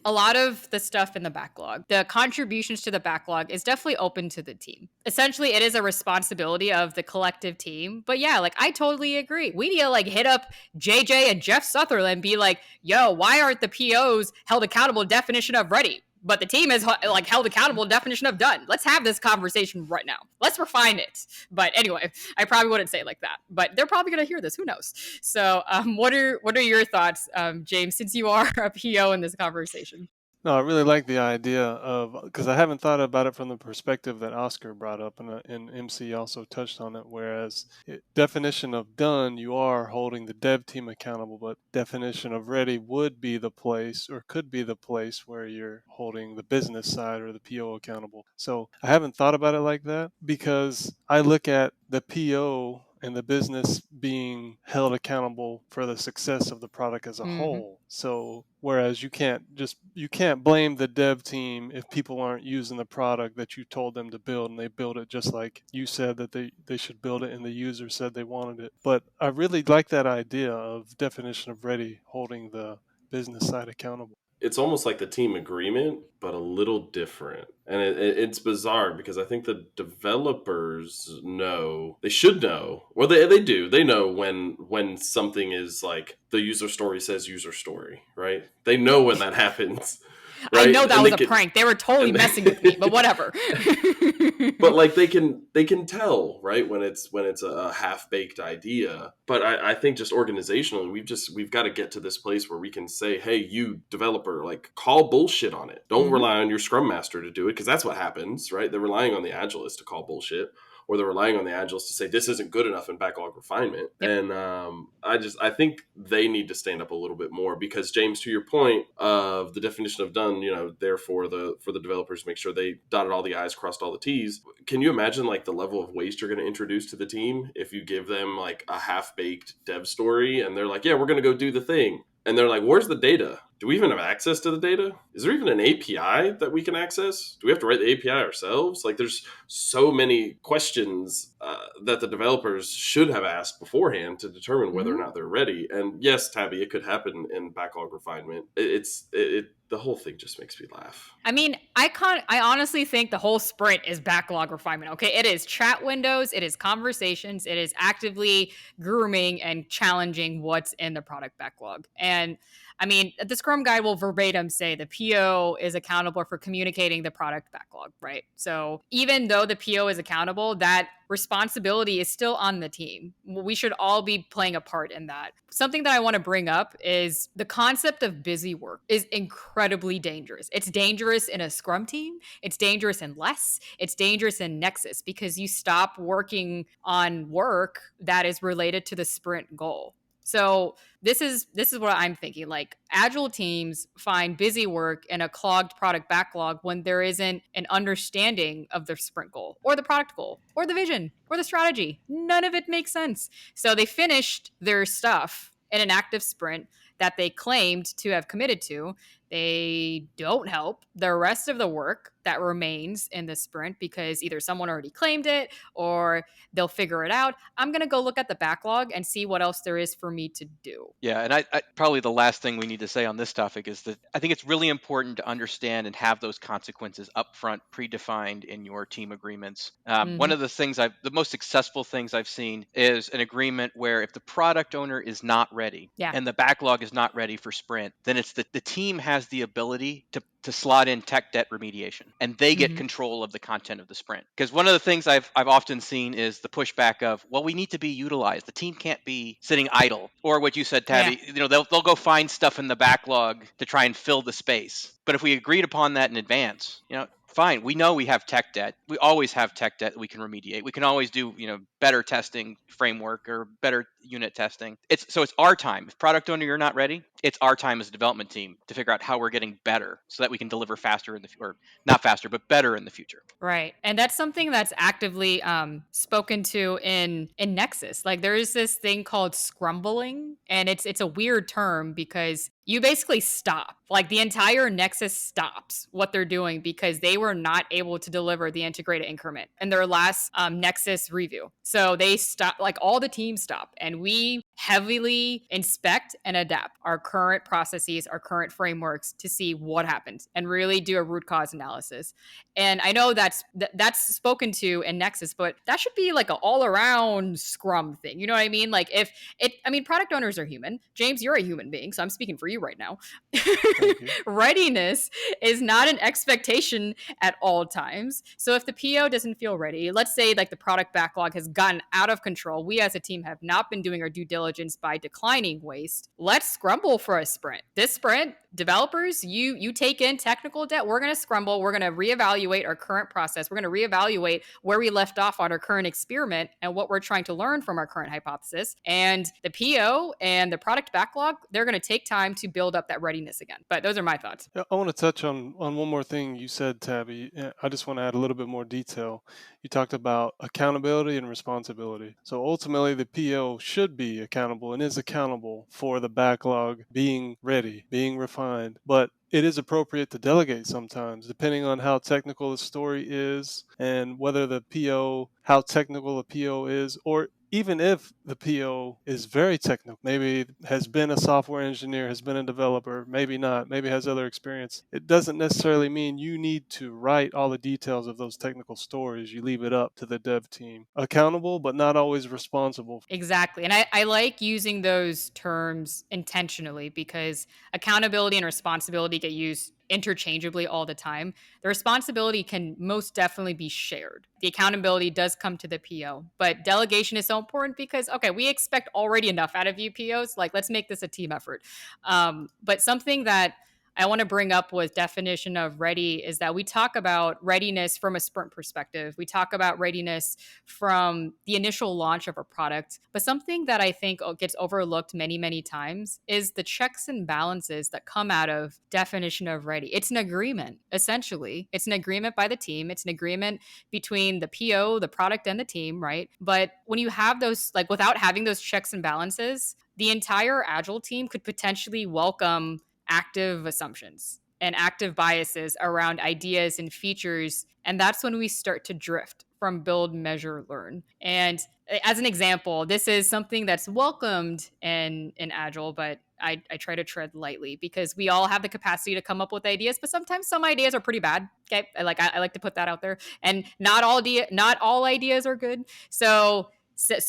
A: a lot of the stuff in the backlog, the contributions to the backlog is definitely open to the team. Essentially, it is a responsibility of the collective team. But yeah, like I totally agree. We need to like hit up JJ and Jeff Sutherland and be like, yo, why aren't the POs held accountable definition of ready? But the team is like held accountable definition of done. Let's have this conversation right now. Let's refine it. But anyway, I probably wouldn't say it like that. But they're probably going to hear this. Who knows? So what are your thoughts, James, since you are a PO in this conversation?
C: No, I really like the idea of, because I haven't thought about it from the perspective that Oscar brought up, and MC also touched on it, whereas definition of done, you are holding the dev team accountable, but definition of ready would be the place or could be the place where you're holding the business side or the PO accountable. So I haven't thought about it like that because I look at the PO and the business being held accountable for the success of the product as a whole. So whereas you can't blame the dev team if people aren't using the product that you told them to build and they build it just like you said that they should build it and the user said they wanted it. But I really like that idea of definition of ready holding the business side accountable.
D: It's almost like the team agreement, but a little different. And it's bizarre because I think the developers know, they should know, or they do. They know when something is like the user story says user story, right? They know when that happens. Right?
A: I know that was a prank. They were totally messing with me, but whatever.
D: But like they can tell, right, when it's a half-baked idea. But I think just organizationally, we've got to get to this place where we can say, hey, you developer, like call bullshit on it. Don't rely on your Scrum Master to do it, because that's what happens, right? They're relying on the Agilist to call bullshit. Or they're relying on the Agilists to say this isn't good enough in backlog refinement. Yep. And I think they need to stand up a little bit more because, James, to your point of the definition of done, therefore for the developers to make sure they dotted all the I's, crossed all the T's. Can you imagine like the level of waste you're going to introduce to the team if you give them like a half-baked dev story and they're like, yeah, we're going to go do the thing. And they're like, where's the data? Do we even have access to the data? Is there even an API that we can access? Do we have to write the API ourselves? Like, there's so many questions that the developers should have asked beforehand to determine whether or not they're ready. And yes, Tabby, it could happen in backlog refinement. The whole thing just makes me laugh.
A: I mean, I honestly think the whole sprint is backlog refinement. Okay, it is chat windows, it is conversations, it is actively grooming and challenging what's in the product backlog. And I mean, the Scrum Guide will verbatim say the PO is accountable for communicating the product backlog, right? So even though the PO is accountable, that responsibility is still on the team. We should all be playing a part in that. Something that I want to bring up is the concept of busy work is incredibly dangerous. It's dangerous in a Scrum team. It's dangerous in Less. It's dangerous in Nexus because you stop working on work that is related to the sprint goal. So this is what I'm thinking. Like agile teams find busy work in a clogged product backlog when there isn't an understanding of the sprint goal or the product goal or the vision or the strategy. None of it makes sense. So they finished their stuff in an active sprint that they claimed to have committed to. They don't help the rest of the work that remains in the sprint because either someone already claimed it or they'll figure it out. I'm going to go look at the backlog and see what else there is for me to do.
B: Yeah, and I probably the last thing we need to say on this topic is that I think it's really important to understand and have those consequences upfront, predefined in your team agreements. One of the most successful things I've seen is an agreement where if the product owner is not ready and the backlog is not ready for sprint, then it's the team has the ability to slot in tech debt remediation, and they get control of the content of the sprint. Because one of the things I've often seen is the pushback of, well, we need to be utilized. The team can't be sitting idle, or what you said, Tabby. They'll go find stuff in the backlog to try and fill the space. But if we agreed upon that in advance, fine. We know we have tech debt. We always have tech debt that we can remediate. We can always do, better testing framework or better unit testing. It's our time. If product owner, you're not ready, it's our time as a development team to figure out how we're getting better so that we can deliver faster or not faster, but better in the future.
A: Right. And that's something that's actively spoken to in Nexus. Like there is this thing called scrumbling, and it's a weird term because you basically stop. Like the entire Nexus stops what they're doing because they were not able to deliver the integrated increment in their last Nexus review. So they stop, like all the teams stop, and we heavily inspect and adapt our current processes, our current frameworks to see what happened and really do a root cause analysis. And I know that's spoken to in Nexus, but that should be like an all-around Scrum thing. You know what I mean? Like product owners are human. James, you're a human being, so I'm speaking for you right now. Readiness is not an expectation at all times. So if the PO doesn't feel ready, let's say like the product backlog has gotten out of control, we as a team have not been doing our due diligence by declining waste. Let's scrumble for a sprint. This sprint, developers, you take in technical debt. We're going to scrumble. We're going to reevaluate our current process. We're going to reevaluate where we left off on our current experiment and what we're trying to learn from our current hypothesis. And the PO and the product backlog, they're going to take time to build up that readiness again. But those are my thoughts.
C: I want to touch on one more thing you said, Tabby. I just want to add a little bit more detail. You talked about accountability and responsibility. So ultimately, the PO should be accountable and is accountable for the backlog being ready, being refined. But it is appropriate to delegate sometimes, depending on how technical the story is and whether how technical the PO is, or even if the PO is very technical, maybe has been a software engineer, has been a developer, maybe not, maybe has other experience, it doesn't necessarily mean you need to write all the details of those technical stories. You leave it up to the dev team. Accountable, but not always responsible.
A: Exactly. And I like using those terms intentionally because accountability and responsibility get used interchangeably all the time. The responsibility can most definitely be shared. The accountability does come to the PO, but delegation is so important because, okay, we expect already enough out of you POs. Like, let's make this a team effort. But something that I want to bring up with definition of ready is that we talk about readiness from a sprint perspective. We talk about readiness from the initial launch of a product. But something that I think gets overlooked many, many times is the checks and balances that come out of definition of ready. It's an agreement, essentially. It's an agreement by the team. It's an agreement between the PO, the product, and the team, right? But when you have those, like without having those checks and balances, the entire Agile team could potentially welcome active assumptions and active biases around ideas and features. And that's when we start to drift from build, measure, learn. And as an example, this is something that's welcomed in Agile, but I try to tread lightly because we all have the capacity to come up with ideas, but sometimes some ideas are pretty bad. Okay, I like to put that out there, and not all ideas are good. So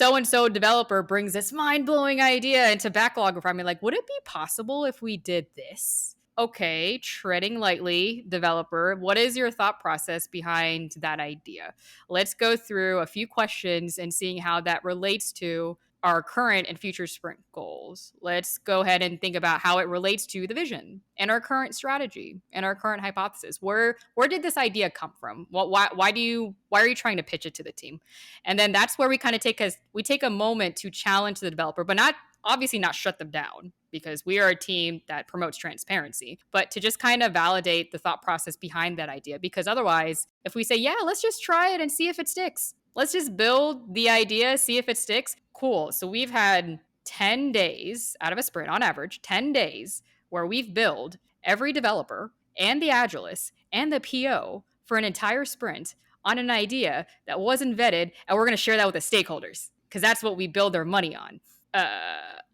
A: and so developer brings this mind-blowing idea into backlog refinement. Like, would it be possible if we did this? okay, treading lightly, developer, what is your thought process behind that idea? Let's go through a few questions and seeing how that relates to our current and future sprint goals. Let's go ahead and think about how it relates to the vision and our current strategy and our current hypothesis. Where did this idea come from? Why are you trying to pitch it to the team? And then that's where we kind of take a moment to challenge the developer, but not obviously not shut them down, because we are a team that promotes transparency, but to just kind of validate the thought process behind that idea. Because otherwise, if we say, yeah, let's just try it and see if it sticks, let's just build the idea, see if it sticks. Cool. So we've had 10 days out of a sprint on average, 10 days where we've billed every developer and the Agilist and the PO for an entire sprint on an idea that wasn't vetted, and we're going to share that with the stakeholders because that's what we build their money on.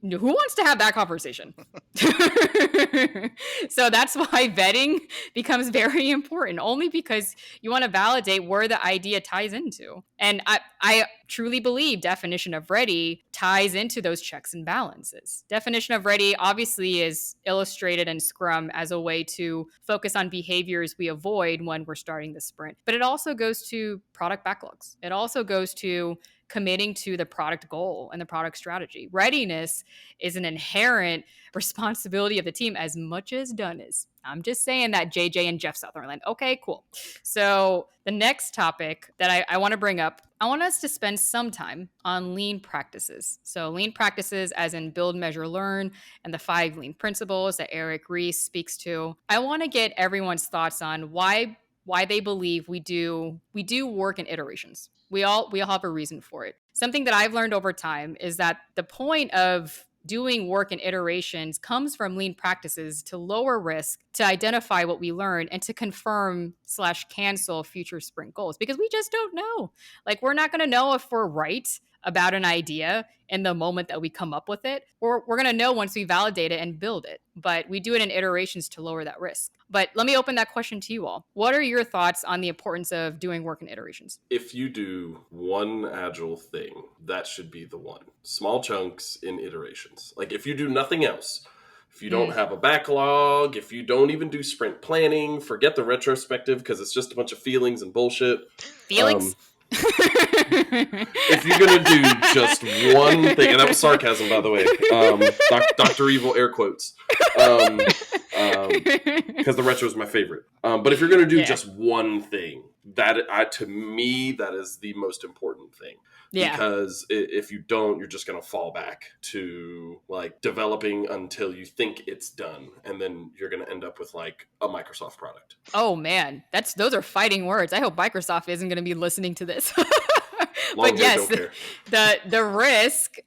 A: Who wants to have that conversation? So that's why vetting becomes very important, only because you want to validate where the idea ties into. And I truly believe definition of ready ties into those checks and balances. Definition of ready obviously is illustrated in Scrum as a way to focus on behaviors we avoid when we're starting the sprint. But it also goes to product backlogs. It also goes to committing to the product goal and the product strategy. Readiness is an inherent responsibility of the team as much as done is. I'm just saying that, JJ and Jeff Sutherland. Okay, cool. So the next topic that I want to bring up, I want us to spend some time on lean practices. So lean practices as in build, measure, learn, and the 5 lean principles that Eric Ries speaks to. I want to get everyone's thoughts on why they believe we do work in iterations. We all have a reason for it. Something that I've learned over time is that the point of doing work in iterations comes from lean practices to lower risk, to identify what we learn, and to confirm/cancel future sprint goals, because we just don't know. Like, we're not going to know if we're right about an idea in the moment that we come up with it, or we're going to know once we validate it and build it. But we do it in iterations to lower that risk. But let me open that question to you all. What are your thoughts on the importance of doing work in iterations?
D: If you do one Agile thing, that should be the one. Small chunks in iterations. Like, if you do nothing else, if you don't have a backlog, if you don't even do sprint planning, forget the retrospective because it's just a bunch of feelings and bullshit.
A: Felix?
D: If you're going to do just one thing, and that was sarcasm, by the way, Dr. Evil air quotes, because the retro is my favorite. But if you're going to do just one thing, to me, that is the most important thing. Yeah. Because if you don't, you're just going to fall back to like developing until you think it's done. And then you're going to end up with like a Microsoft product.
A: Oh man, those are fighting words. I hope Microsoft isn't going to be listening to this.
D: But yes,
A: the risk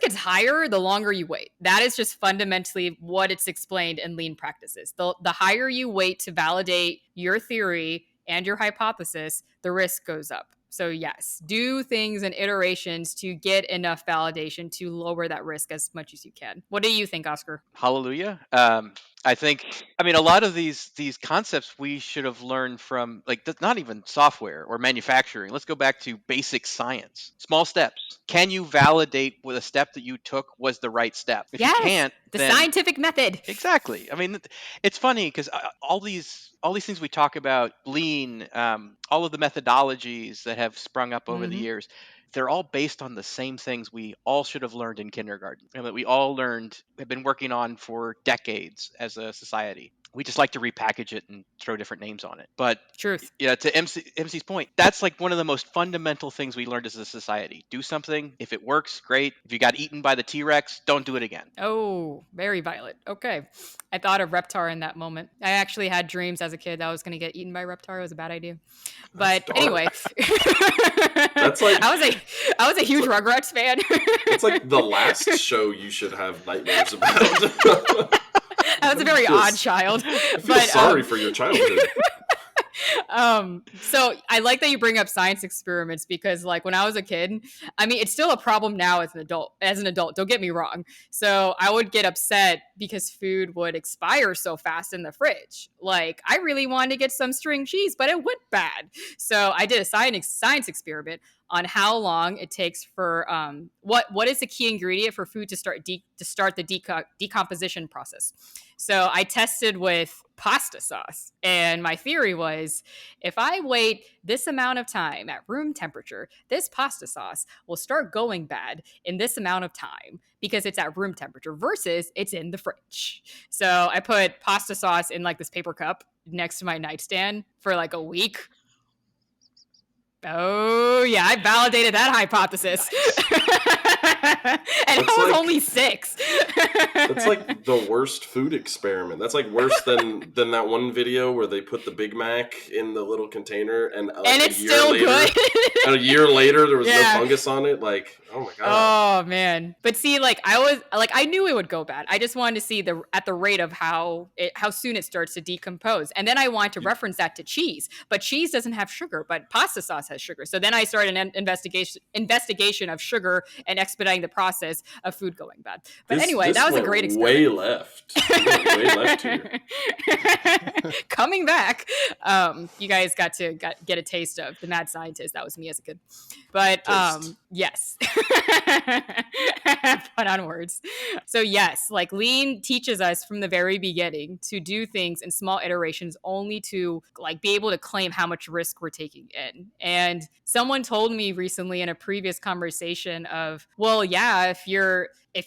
A: gets higher the longer you wait. That is just fundamentally what it's explained in lean practices. The higher you wait to validate your theory and your hypothesis, the risk goes up. So yes, do things in iterations to get enough validation to lower that risk as much as you can. What do you think, Oscar?
B: Hallelujah. I mean, a lot of these concepts we should have learned from, like, not even software or manufacturing. Let's go back to basic science. Small steps. Can you validate with a step that you took was the right step? If you can't,
A: the scientific method.
B: Exactly. I mean, it's funny because all these things we talk about, lean, all of the methodologies that have sprung up over the years, they're all based on the same things we all should have learned in kindergarten, and that we all have been working on for decades as a society. We just like to repackage it and throw different names on it. But
A: truth.
B: Yeah, to MC's point, that's like one of the most fundamental things we learned as a society. Do something. If it works, great. If you got eaten by the T-Rex, don't do it again.
A: Oh, very violent. Okay. I thought of Reptar in that moment. I actually had dreams as a kid that I was going to get eaten by Reptar. It was a bad idea. But anyway.
D: That's like
A: I was a huge Rugrats fan.
D: It's like the last show you should have nightmares about.
A: I was a very odd child.
D: I feel sorry for your childhood.
A: So I like that you bring up science experiments, because like when I was a kid, I mean, it's still a problem now as an adult, don't get me wrong. So I would get upset because food would expire so fast in the fridge. Like, I really wanted to get some string cheese, but it went bad. So I did a science experiment on how long it takes for what is the key ingredient for food to start the decomposition process. So I tested with pasta sauce, and my theory was if I wait this amount of time at room temperature, this pasta sauce will start going bad in this amount of time because it's at room temperature versus it's in the fridge. So I put pasta sauce in like this paper cup next to my nightstand for like a week. Oh, yeah, I validated that hypothesis. And I was only 6.
D: That's like the worst food experiment. That's like worse than that one video where they put the Big Mac in the little container and like
A: and it's still good.
D: And a year later there was no fungus on it. Like, oh my god.
A: Oh man. But see, like I knew it would go bad. I just wanted to see at the rate of how soon it starts to decompose. And then I wanted to reference that to cheese. But cheese doesn't have sugar, but pasta sauce has sugar. So then I started an investigation of sugar and expediting the process of food going bad. But anyway, that was a great experiment.
D: Way left. Way left here.
A: Coming back, you guys got to get a taste of the mad scientist. That was me as a kid. But yes. Put on words. So yes, like lean teaches us from the very beginning to do things in small iterations only to like be able to claim how much risk we're taking in. And someone told me recently in a previous conversation of, well, yeah, if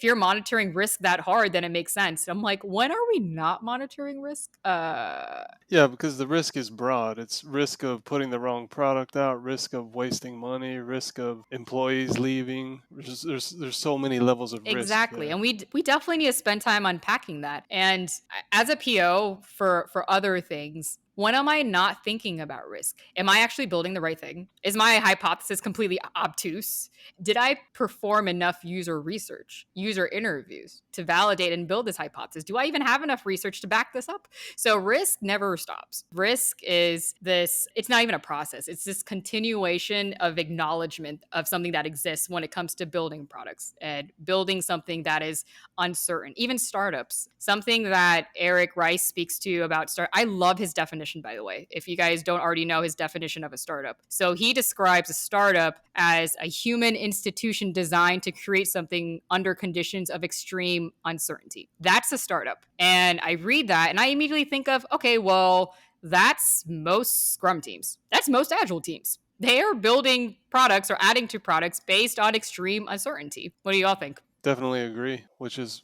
A: you're monitoring risk that hard, then it makes sense. And I'm like, when are we not monitoring risk?
C: Yeah, because the risk is broad. It's risk of putting the wrong product out, risk of wasting money, risk of employees leaving. There's so many levels of risk.
A: Exactly. And we definitely need to spend time unpacking that. And as a PO for other things, when am I not thinking about risk? Am I actually building the right thing? Is my hypothesis completely obtuse? Did I perform enough user research, user interviews to validate and build this hypothesis? Do I even have enough research to back this up? So risk never stops. Risk is this, it's not even a process. It's this continuation of acknowledgement of something that exists when it comes to building products and building something that is uncertain. Even startups, something that Eric Rice speaks to about I love his definition, by the way, if you guys don't already know his definition of a startup. So he describes a startup as a human institution designed to create something under conditions of extreme uncertainty. That's a startup. And I read that and I immediately think of, okay, well, that's most Scrum teams. That's most Agile teams. They are building products or adding to products based on extreme uncertainty. What do you all think?
C: Definitely agree, which is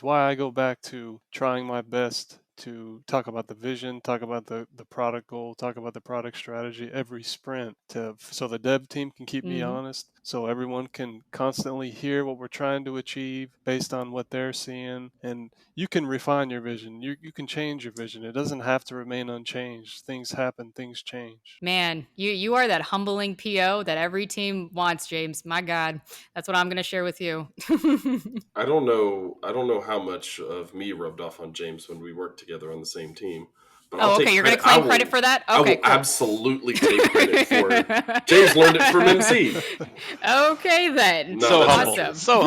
C: why I go back to trying my best to talk about the vision, talk about the product goal, talk about the product strategy every sprint so the dev team can keep me honest, so everyone can constantly hear what we're trying to achieve based on what they're seeing. And you can refine your vision. You can change your vision. It doesn't have to remain unchanged. Things happen, things change.
A: Man, you are that humbling PO that every team wants, James. My God, that's what I'm going to share with you.
D: I don't know how much of me rubbed off on James when we worked together on the same team. But
A: okay, you're going to claim credit for that? Okay,
D: I will
A: cool.
D: Absolutely take credit for it. James learned it from MC.
A: Okay, then.
B: No, so
A: awesome.
B: Humble. So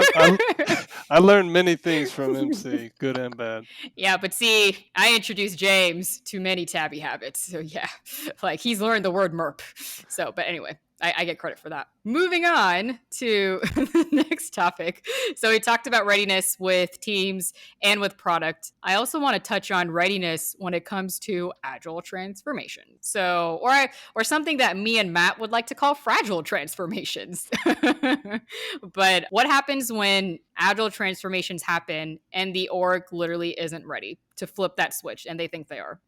B: humble.
C: I learned many things from MC, good and bad.
A: Yeah, but see, I introduced James to many tabby habits. So yeah, like he's learned the word MERP. So, but anyway. I get credit for that. Moving on to the next topic. So we talked about readiness with teams and with product. I also want to touch on readiness when it comes to agile transformation. So, or something that me and Matt would like to call fragile transformations. But what happens when agile transformations happen and the org literally isn't ready to flip that switch and they think they are?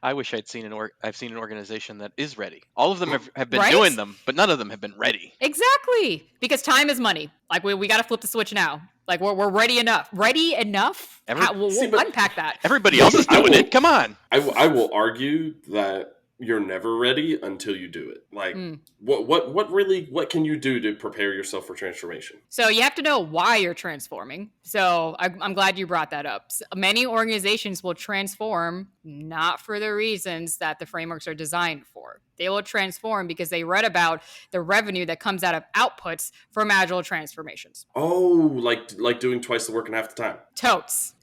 B: I wish I've seen an organization that is ready. All of them have been doing them, but none of them have been ready.
A: Exactly. Because time is money. Like we got to flip the switch now. Like we're ready enough. Ready enough? We'll unpack that.
B: Everybody else is doing it. Come on.
D: I will argue that you're never ready until you do it. Like what can you do to prepare yourself for transformation?
A: So you have to know why you're transforming. So I'm glad you brought that up. So many organizations will transform not for the reasons that the frameworks are designed for. They will transform because they read about the revenue that comes out of outputs from agile transformations.
D: Oh, like doing twice the work in half the time.
A: Totes.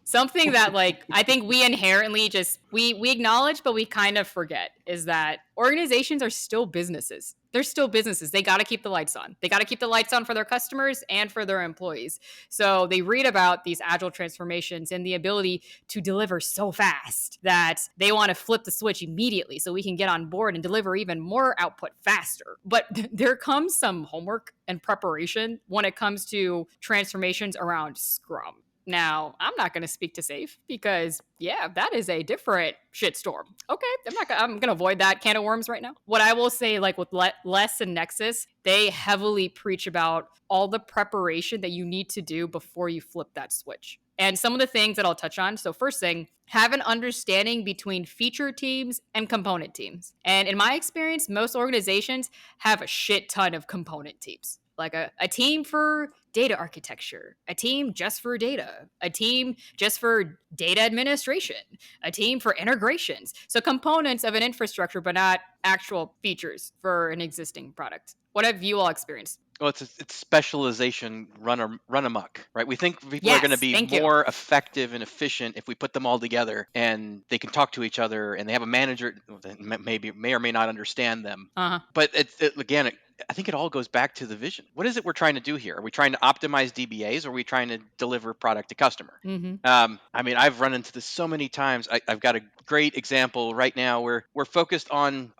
A: Something that like I think we inherently just we acknowledge but we kind of forget is that organizations are still businesses. They're still businesses. They got to keep the lights on. They got to keep the lights on for their customers and for their employees. So they read about these agile transformations and the ability to deliver so fast that they want to flip the switch immediately so we can get on board and deliver even more output faster. But there comes some homework and preparation when it comes to transformations around Scrum. Now, I'm not going to speak to safe because, yeah, that is a different shitstorm. Okay, I'm going to avoid that can of worms right now. What I will say, like with Les and Nexus, they heavily preach about all the preparation that you need to do before you flip that switch. And some of the things that I'll touch on. So first thing, have an understanding between feature teams and component teams. And in my experience, most organizations have a shit ton of component teams. Like a team for data architecture, a team just for data, a team just for data administration, a team for integrations. So components of an infrastructure, but not actual features for an existing product. What have you all experienced?
B: Well, it's specialization run amok, right? We think people are going to be
A: you.
B: more effective and efficient if we put them all together and they can talk to each other and they have a manager that may or may not understand them.
A: Uh-huh.
B: But again, I think it all goes back to the vision. What is it we're trying to do here? Are we trying to optimize DBAs or are we trying to deliver product to customer?
A: Mm-hmm.
B: I mean, I've run into this so many times. I've got a great example right now where we're focused on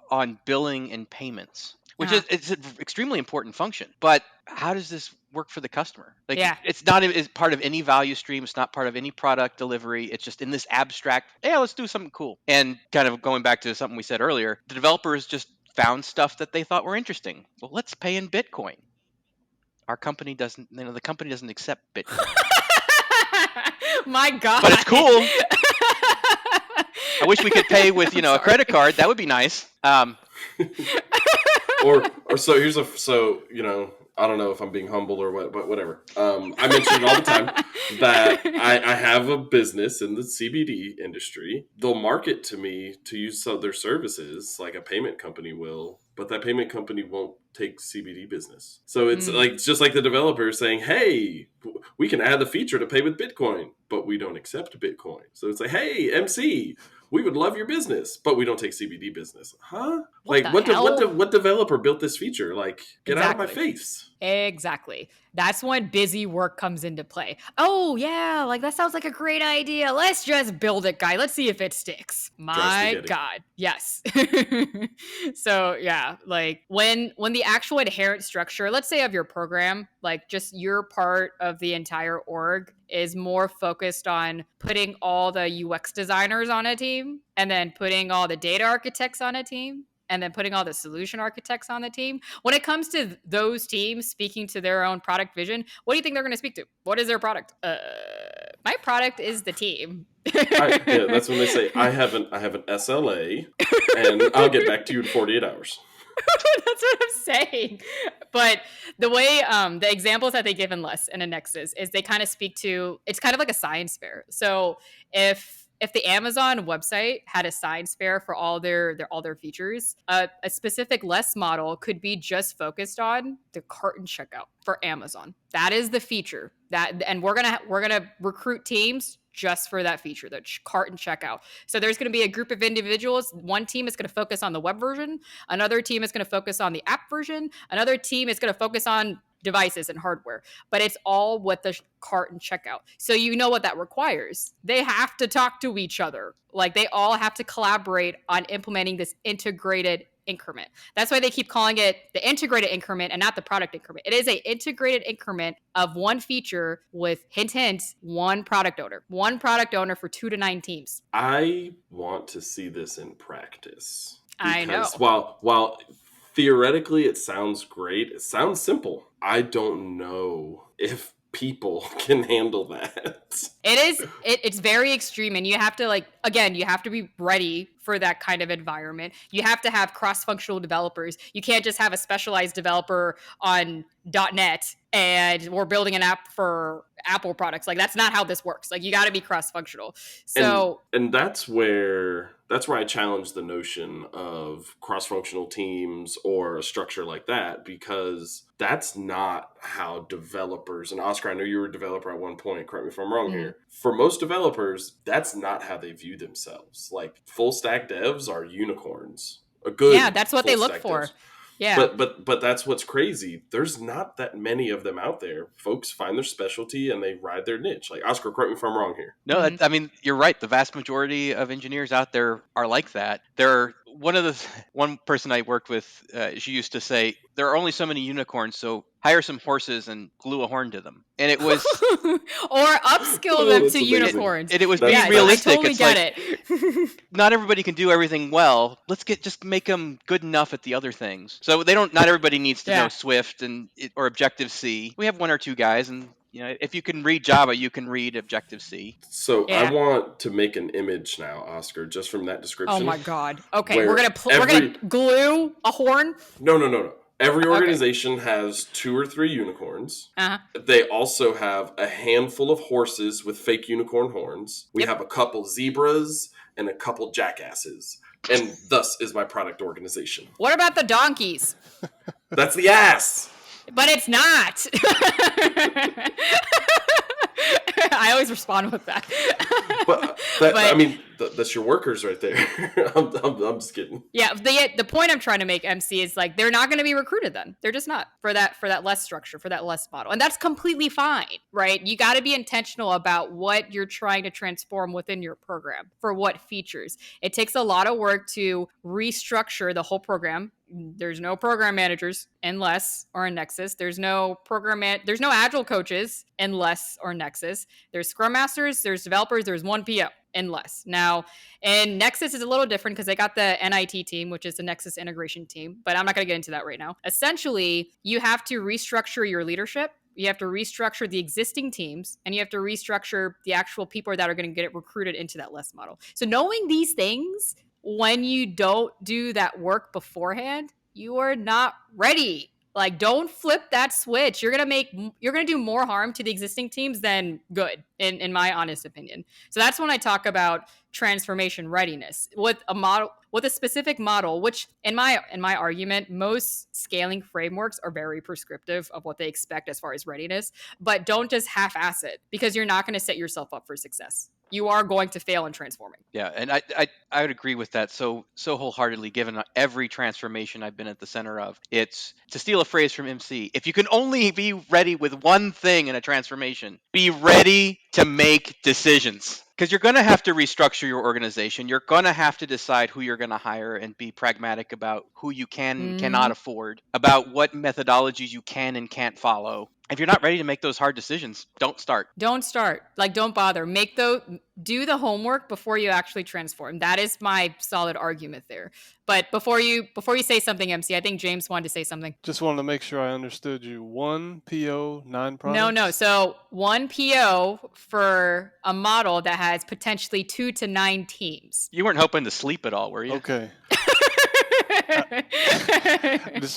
B: billing and payments, which is it's an extremely important function. But how does this work for the customer? Like, it's not it's part of any value stream. It's not part of any product delivery. It's just in this abstract, yeah, let's do something cool. And kind of going back to something we said earlier, the developers just found stuff that they thought were interesting. Well, let's pay in Bitcoin. Our company doesn't, the company doesn't accept Bitcoin.
A: My God.
B: But it's cool. I wish we could pay with, a credit card. That would be nice.
D: Or so here's I don't know if I'm being humble or what, but whatever. I mention it all the time that I have a business in the CBD industry. They'll market to me to use their services like a payment company will, but that payment company won't take CBD business. So it's just like the developer saying, hey, we can add the feature to pay with Bitcoin, but we don't accept Bitcoin. So it's like, hey, MC, we would love your business, but we don't take CBD business. Huh? What developer built this feature? Like, get out of my face.
A: Exactly. That's when busy work comes into play. Oh, yeah, like that sounds like a great idea. Let's just build it, guy. Let's see if it sticks. My God. Yes. So, yeah, like when the actual inherent structure, let's say of your program, like just your part of the entire org is more focused on putting all the UX designers on a team and then putting all the data architects on a team and then putting all the solution architects on the team. When it comes to those teams speaking to their own product vision, what do you think they're going to speak to? What is their product? My product is the team.
D: That's when they say, I have an SLA, and I'll get back to you in 48 hours.
A: That's what I'm saying. But the way the examples that they give in Les and in Nexus is they kind of speak to, it's kind of like a science fair. So if the Amazon website had a science fair for all their features, a specific less model could be just focused on the carton checkout for Amazon. That is the feature and we're gonna recruit teams just for that feature, the carton checkout. So there's going to be a group of individuals. One team is going to focus on the web version. Another team is going to focus on the app version. Another team is going to focus on devices and hardware, but it's all with the carton checkout. So you know what that requires. They have to talk to each other. Like they all have to collaborate on implementing this integrated increment. That's why they keep calling it the integrated increment and not the product increment. It is an integrated increment of one feature with hint, one product owner for 2 to 9 teams.
D: I want to see this in practice.
A: I know.
D: While theoretically it sounds great, it sounds simple. I don't know if people can handle that.
A: It's very extreme, and you have to, like, again, you have to be ready for that kind of environment. You have to have cross-functional developers. You can't just have a specialized developer on .NET and we're building an app for Apple products. Like, that's not how this works. Like, you got to be cross-functional. So
D: and that's where I challenge the notion of cross-functional teams or a structure like that, because that's not how developers, and Oscar, I know you were a developer at one point, correct me if I'm wrong here. For most developers, that's not how they view themselves. Like, full stack devs are unicorns. A good
A: yeah, that's what they look
D: full-stack
A: for.
D: devs.
A: Yeah.
D: But that's what's crazy. There's not that many of them out there. Folks find their specialty and they ride their niche. Like, Oscar, correct me if I'm wrong here.
B: No, I mean, you're right. The vast majority of engineers out there are like that. One person I worked with, she used to say, there are only so many unicorns, so hire some horses and glue a horn to them. And it was
A: or upskill them
D: that's
A: to
D: amazing.
A: unicorns.
B: it was
D: That's
B: being
A: yeah,
B: realistic.
A: I totally
B: It's
A: get
B: like,
A: it.
B: not everybody can do everything well. Let's just make them good enough at the other things. So not everybody needs to know Swift or Objective C. We have one or two guys, and if you can read Java, you can read Objective C.
D: So I
A: Yeah.
D: want to make an image now, Oscar, just from that description.
A: Oh my god. Okay,
D: where
A: we're gonna glue a horn.
D: No. Every organization has 2 or 3 unicorns.
A: Uh-huh.
D: They also have a handful of horses with fake unicorn horns. We have a couple zebras and a couple jackasses. And thus is my product organization.
A: What about the donkeys?
D: That's the ass.
A: But it's not. I always respond with that.
D: I mean, that's your workers right there. I'm just kidding.
A: Yeah, the point I'm trying to make, MC, is like they're not going to be recruited then. They're just not for that less structure, for that less model. And that's completely fine, right? You got to be intentional about what you're trying to transform within your program for what features. It takes a lot of work to restructure the whole program. There's no program managers in Less or in Nexus. There's no there's no Agile coaches in Less or Nexus. There's Scrum Masters, there's developers, there's one PO in Less. Now, and Nexus is a little different because they got the NIT team, which is the Nexus integration team, but I'm not going to get into that right now. Essentially, you have to restructure your leadership. You have to restructure the existing teams, and you have to restructure the actual people that are going to get recruited into that Less model. So knowing these things, when you don't do that work beforehand, you are not ready. Like, don't flip that switch. You're gonna do more harm to the existing teams than good, in my honest opinion. So that's when I talk about transformation readiness with a specific model, which in my argument, most scaling frameworks are very prescriptive of what they expect as far as readiness. But don't just half-ass it, because you're not going to set yourself up for success. You are going to fail in transforming.
B: Yeah, and I would agree with that so wholeheartedly, given every transformation I've been at the center of. It's, to steal a phrase from MC, if you can only be ready with one thing in a transformation, be ready to make decisions. Because you're going to have to restructure your organization. You're going to have to decide who you're going to hire and be pragmatic about who you cannot afford, about what methodologies you can and can't follow. If you're not ready to make those hard decisions, don't start.
A: Don't start. Like, don't bother. Do the homework before you actually transform. That is my solid argument there. But before you say something, MC, I think James wanted to say something.
C: Just wanted to make sure I understood you. 1 PO, 9 products?
A: No. So 1 PO for a model that has potentially 2 to 9 teams.
B: You weren't hoping to sleep at all, were you?
C: Okay.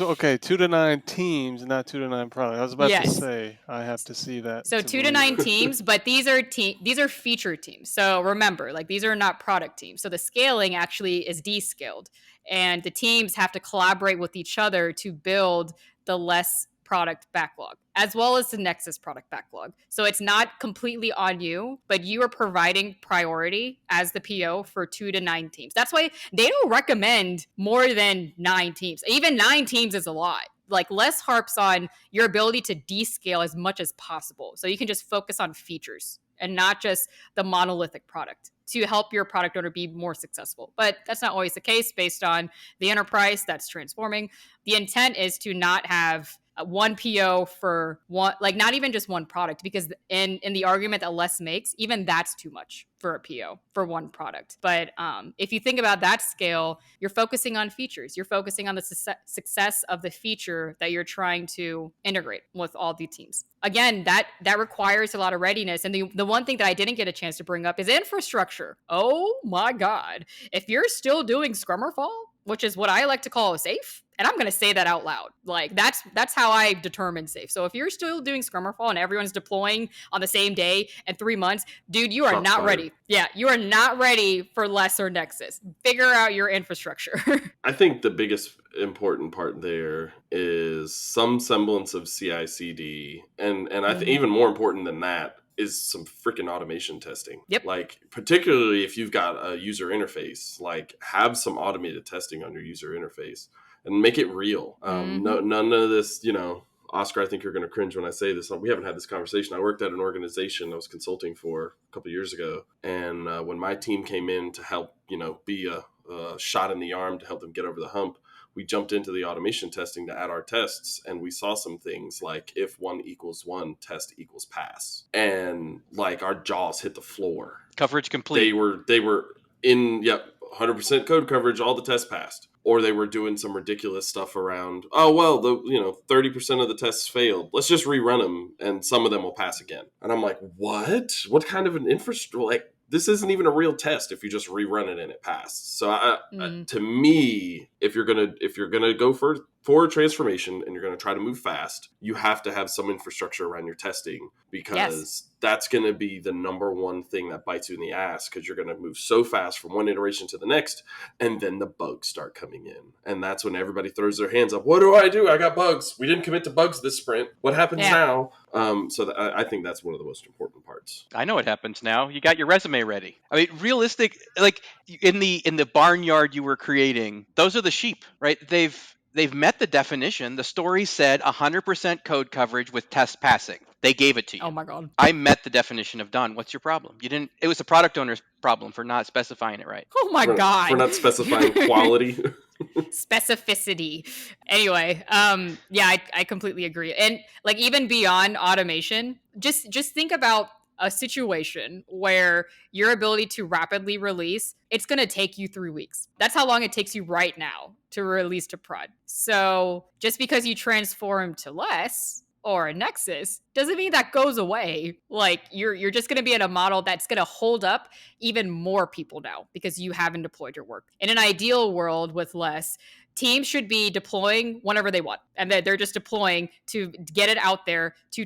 C: Okay, 2 to 9 teams, not 2 to 9 products. I was about to say I have to see that.
A: So 2 to 9 teams, but these are feature teams. So remember, like, these are not product teams. So the scaling actually is descaled, and the teams have to collaborate with each other to build the Less product backlog, as well as the Nexus product backlog. So it's not completely on you, but you are providing priority as the PO for 2 to 9 teams. That's why they don't recommend more than 9 teams. Even 9 teams is a lot. Like, Less harps on your ability to descale as much as possible, so you can just focus on features and not just the monolithic product to help your product owner be more successful. But that's not always the case based on the enterprise that's transforming. The intent is to not have one PO for one, like not even just one product, because in the argument that Les makes, even that's too much for a PO for one product. But if you think about that scale, you're focusing on features. You're focusing on the success of the feature that you're trying to integrate with all the teams. Again, that requires a lot of readiness. And the one thing that I didn't get a chance to bring up is infrastructure. Oh my God. If you're still doing Scrummerfall, which is what I like to call a safe, and I'm going to say that out loud. Like that's how I determine safe. So if you're still doing Scrummerfall and everyone's deploying on the same day in 3 months, dude, you are
D: Shots
A: not
D: fired.
A: ready. Yeah, you are not ready for Lesser Nexus. Figure out your infrastructure.
D: I think the biggest important part there is some semblance of CI/CD, and I think even more important than that is some freaking automation testing.
A: Yep.
D: Like, particularly if you've got a user interface, like have some automated testing on your user interface and make it real. No, none of this, Oscar, I think you're going to cringe when I say this. We haven't had this conversation. I worked at an organization I was consulting for a couple of years ago. And when my team came in to help, be a shot in the arm to help them get over the hump, we jumped into the automation testing to add our tests, and we saw some things like if 1 = 1, test equals pass. And like our jaws hit the floor.
B: Coverage complete.
D: They were in 100% code coverage, all the tests passed. Or they were doing some ridiculous stuff around, 30% of the tests failed. Let's just rerun them and some of them will pass again. And I'm like, what? What kind of an infrastructure? Like, this isn't even a real test if you just rerun it and it passed. So to me, if you're gonna go for a transformation and you're gonna try to move fast, you have to have some infrastructure around your testing, because that's gonna be the number one thing that bites you in the ass, because you're gonna move so fast from one iteration to the next, and then the bugs start coming in, and that's when everybody throws their hands up. What do? I got bugs. We didn't commit to bugs this sprint. What happens now? I think that's one of the most important parts.
B: I know what happens now. You got your resume ready. I mean, realistic, like in the barnyard you were creating, those are the sheep, right? They've met the definition. The story said 100% code coverage with test passing. They gave it to you.
A: Oh my God.
B: I met the definition of done. What's your problem? You didn't. It was the product owner's problem for not specifying it right.
A: Oh my God.
D: For not specifying quality.
A: Specificity. Anyway, I completely agree. And like even beyond automation, just think about a situation where your ability to rapidly release, it's going to take you 3 weeks. That's how long it takes you right now to release to prod. So just because you transform to less or a Nexus doesn't mean that goes away. Like you're just going to be in a model that's going to hold up even more people now because you haven't deployed your work. In an ideal world with less, teams should be deploying whenever they want, and they're just deploying to get it out there to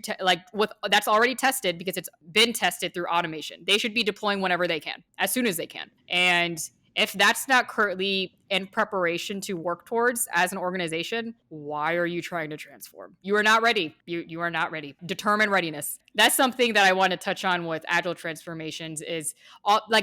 A: that's already tested because it's been tested through automation. They should be deploying whenever they can, as soon as they can. And if that's not currently in preparation to work towards as an organization, why are you trying to transform? You are not ready. You are not ready. Determine readiness. That's something that I want to touch on with agile transformations is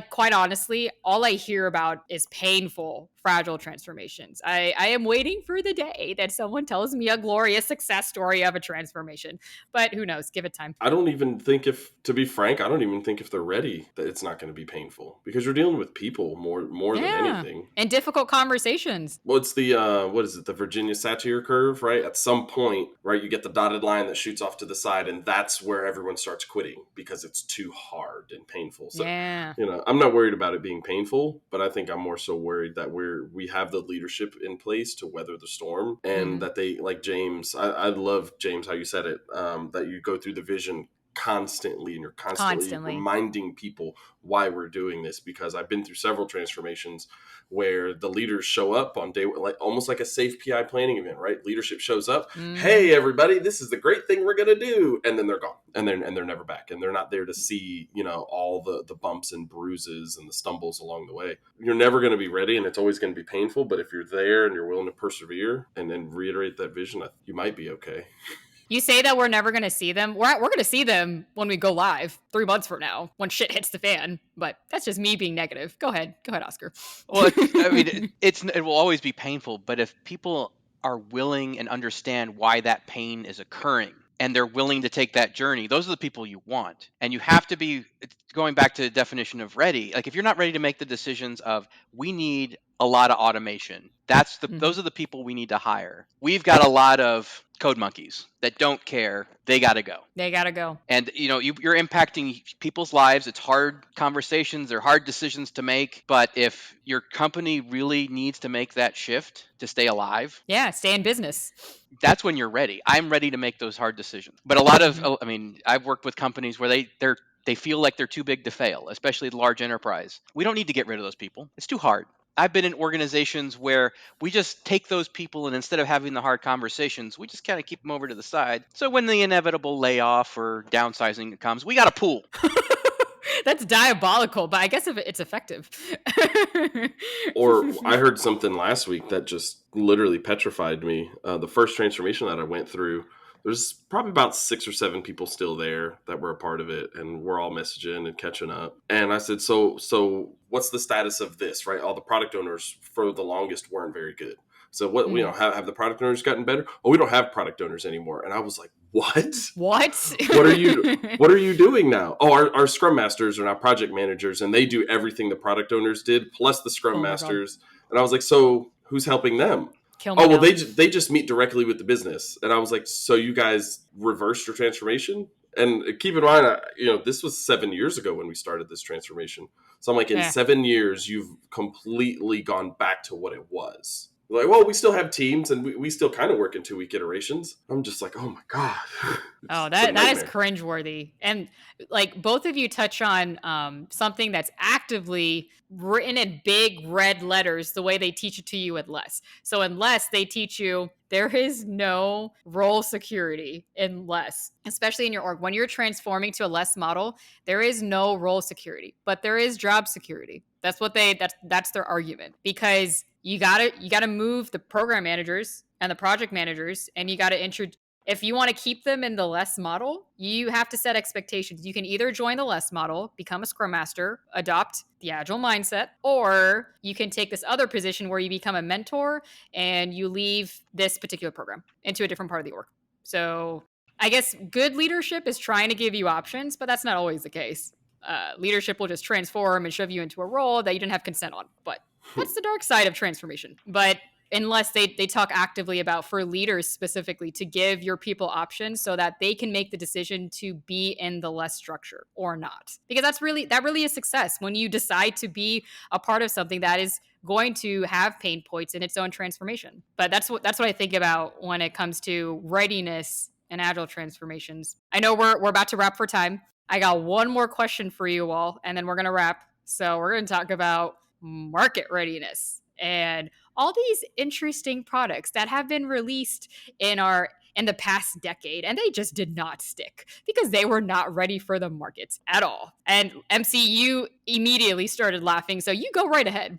A: quite honestly, all I hear about is painful, fragile transformations. I am waiting for the day that someone tells me a glorious success story of a transformation, but who knows? Give it time.
D: I don't even think to be frank, I don't even think if they're ready that it's not going to be painful, because you're dealing with people more than anything.
A: And difficult conversations.
D: Well, it's the the Virginia Satir curve, right? At some point, right, you get the dotted line that shoots off to the side, and that's where everyone starts quitting because it's too hard and painful. So, I'm not worried about it being painful, but I think I'm more so worried that we have the leadership in place to weather the storm, and that they, like James, I love, James, how you said it, that you go through the vision constantly, and you're constantly reminding people why we're doing this, because I've been through several transformations where the leaders show up on day, like almost like a safe PI planning event, right? Leadership shows up, hey everybody, this is the great thing we're gonna do, and then they're gone, and they're never back, and they're not there to see all the bumps and bruises and the stumbles along the way. You're never going to be ready, and it's always going to be painful, but if you're there and you're willing to persevere and then reiterate that vision, you might be okay.
A: You say that we're never going to see them. We're going to see them when we go live 3 months from now, when shit hits the fan. But that's just me being negative. Go ahead, Oscar.
B: Well, I mean, it will always be painful. But if people are willing and understand why that pain is occurring, and they're willing to take that journey, those are the people you want. And you have to be, going back to the definition of ready. Like if you're not ready to make the decisions of, we need a lot of automation. Those are the people we need to hire. We've got a lot of code monkeys that don't care. They got to go.
A: They gotta go.
B: And you're impacting people's lives. It's hard conversations. They're hard decisions to make. But if your company really needs to make that shift to stay alive,
A: Yeah, stay in business.
B: that's when you're ready. I'm ready to make those hard decisions. But a lot of, I mean, I've worked with companies where they feel like they're too big to fail, especially the large enterprise. We don't need to get rid of those people. It's too hard. I've been in organizations where we just take those people and instead of having the hard conversations, we just kind of keep them over to the side. So when the inevitable layoff or downsizing comes, we got a pool.
A: That's diabolical, but I guess if it's effective.
D: Or I heard something last week that just literally petrified me. The first transformation that I went through, there's probably about 6 or 7 people still there that were a part of it, and we're all messaging and catching up. And I said, so what's the status of this, right? All the product owners for the longest weren't very good. So what, have the product owners gotten better? Oh, we don't have product owners anymore. And I was like, what?
A: What?
D: What are you doing now? Oh, our scrum masters are now project managers, and they do everything the product owners did, plus the scrum masters. And I was like, so who's helping them? They just meet directly with the business. And I was like, so you guys reversed your transformation? And keep in mind, this was 7 years ago when we started this transformation. So I'm like, in 7 years, you've completely gone back to what it was. Like, well, we still have teams and we still kind of work in 2-week iterations. I'm just like, oh my God.
A: That is cringeworthy. And like both of you touch on something that's actively written in big red letters the way they teach it to you at Less. So in Less, they teach you there is no role security in Less, especially in your org. When you're transforming to a Less model, there is no role security, but there is job security. That's their argument, because you gotta move the program managers and the project managers, and you gotta introduce. If you want to keep them in the Less model, you have to set expectations. You can either join the Less model, become a Scrum Master, adopt the Agile mindset, or you can take this other position where you become a mentor and you leave this particular program into a different part of the org. So I guess good leadership is trying to give you options, but that's not always the case. Leadership will just transform and shove you into a role that you didn't have consent on. But that's the dark side of transformation. But unless they talk actively about, for leaders specifically, to give your people options so that they can make the decision to be in the Less structure or not. Because that really is success, when you decide to be a part of something that is going to have pain points in its own transformation. But that's what I think about when it comes to readiness and Agile transformations. I know we're about to wrap for time. I got one more question for you all, and then we're going to wrap. So we're going to talk about market readiness and all these interesting products that have been released in the past decade, and they just did not stick because they were not ready for the market at all. And MC, you immediately started laughing, so you go right ahead.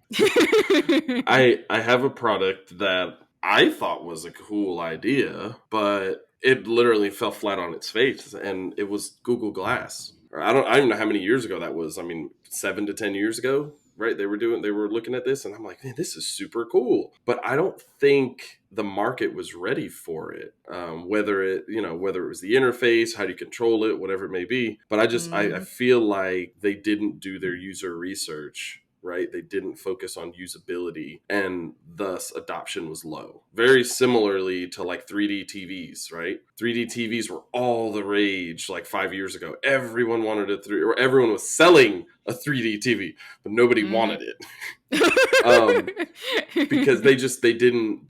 D: I have a product that I thought was a cool idea, but it literally fell flat on its face, and it was Google Glass. I don't even know how many years ago that was. I mean, 7 to 10 years ago, right? They were looking at this, and I'm like, man, this is super cool. But I don't think the market was ready for it. Whether it was the interface, how do you control it, whatever it may be. But I feel like they didn't do their user research. Right? They didn't focus on usability, and thus adoption was low. Very similarly to like 3D TVs, right? 3D TVs were all the rage like 5 years ago. Everyone wanted everyone was selling a 3D TV, but nobody wanted it. Because they didn't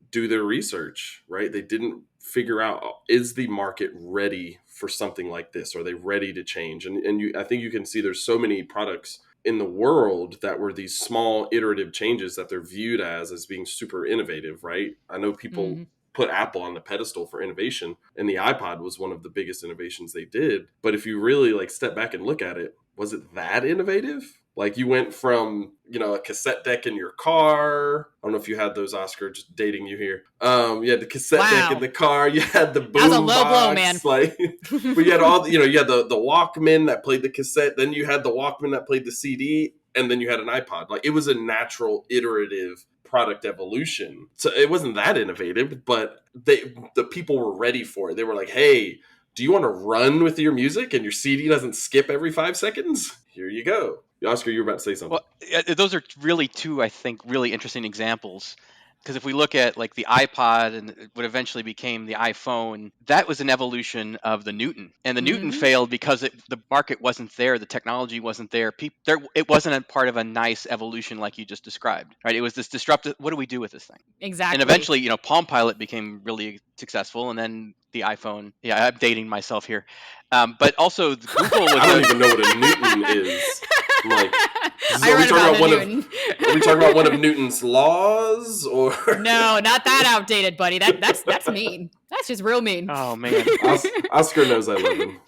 D: do their research, right? They didn't figure out, is the market ready for something like this? Are they ready to change? And I think you can see there's so many products in the world that were these small iterative changes that they're viewed as being super innovative, right? I know people put Apple on the pedestal for innovation, and the iPod was one of the biggest innovations they did. But if you really like step back and look at it, was it that innovative? Like, you went from, a cassette deck in your car. I don't know if you had those, Oscar, just dating you here. You had the cassette deck in the car. You had the boom box. That was a low blow, man. Like, but you had all you had the Walkman that played the cassette. Then you had the Walkman that played the CD. And then you had an iPod. Like, it was a natural iterative product evolution. So it wasn't that innovative, but the people were ready for it. They were like, hey, do you want to run with your music and your CD doesn't skip every 5 seconds? Here you go. Oscar, you were about to say something.
B: Well, those are really two, I think, really interesting examples. Because if we look at like the iPod and what eventually became the iPhone, that was an evolution of the Newton. And the Newton failed because the market wasn't there, the technology wasn't there. It wasn't a part of a nice evolution like you just described, right? It was this disruptive, what do we do with this thing?
A: Exactly.
B: And eventually, Palm Pilot became really successful, and then the iPhone. Yeah, I'm dating myself here. But also, Google was
D: I don't even know what a Newton is. I'm like,
A: I read about the Newton.
D: Are we talking about one of Newton's laws, or
A: No, not that outdated, buddy. That's mean. That's just real mean.
B: Oh man,
D: Oscar knows I love him.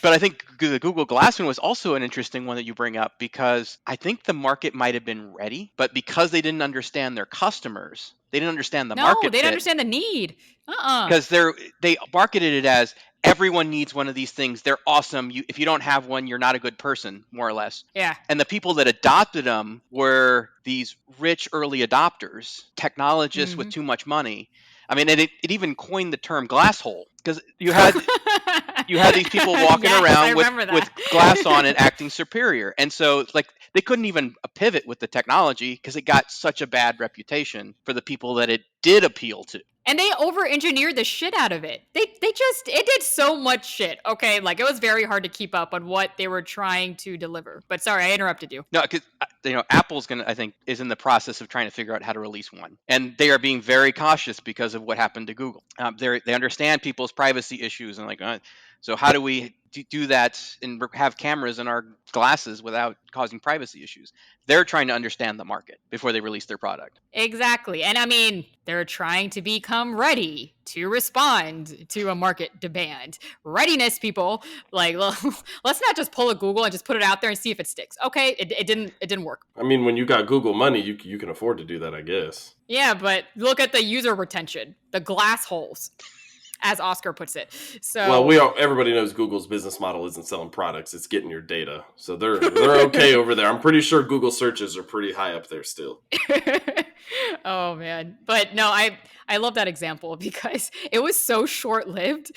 B: But I think the Google Glass one was also an interesting one that you bring up, because I think the market might have been ready, but because they didn't understand their customers, they didn't understand the market.
A: No, they didn't understand the need.
B: Because they marketed it as everyone needs one of these things. They're awesome. If you don't have one, you're not a good person, more or less.
A: Yeah.
B: And the people that adopted them were these rich early adopters, technologists with too much money. I mean, it even coined the term glass hole, because you had these people walking around with glass on and acting superior. And so like they couldn't even pivot with the technology because it got such a bad reputation for the people that it did appeal to.
A: And they over-engineered the shit out of it. It did so much shit, okay? Like, it was very hard to keep up on what they were trying to deliver. But sorry, I interrupted you.
B: No, because, Apple's is in the process of trying to figure out how to release one. And they are being very cautious because of what happened to Google. They understand people's privacy issues and so how do we do that and have cameras in our glasses without causing privacy issues? They're trying to understand the market before they release their product.
A: Exactly. And I mean, they're trying to become ready to respond to a market demand. Readiness, people. Like, let's not just pull a Google and just put it out there and see if it sticks. Okay, it didn't work.
D: I mean, when you got Google money, you can afford to do that, I guess.
A: Yeah, but look at the user retention, the glass holes, as Oscar puts it. So
D: everybody knows Google's business model isn't selling products; it's getting your data. So they're okay over there. I'm pretty sure Google searches are pretty high up there still.
A: Oh man, but no, I love that example because it was so short-lived.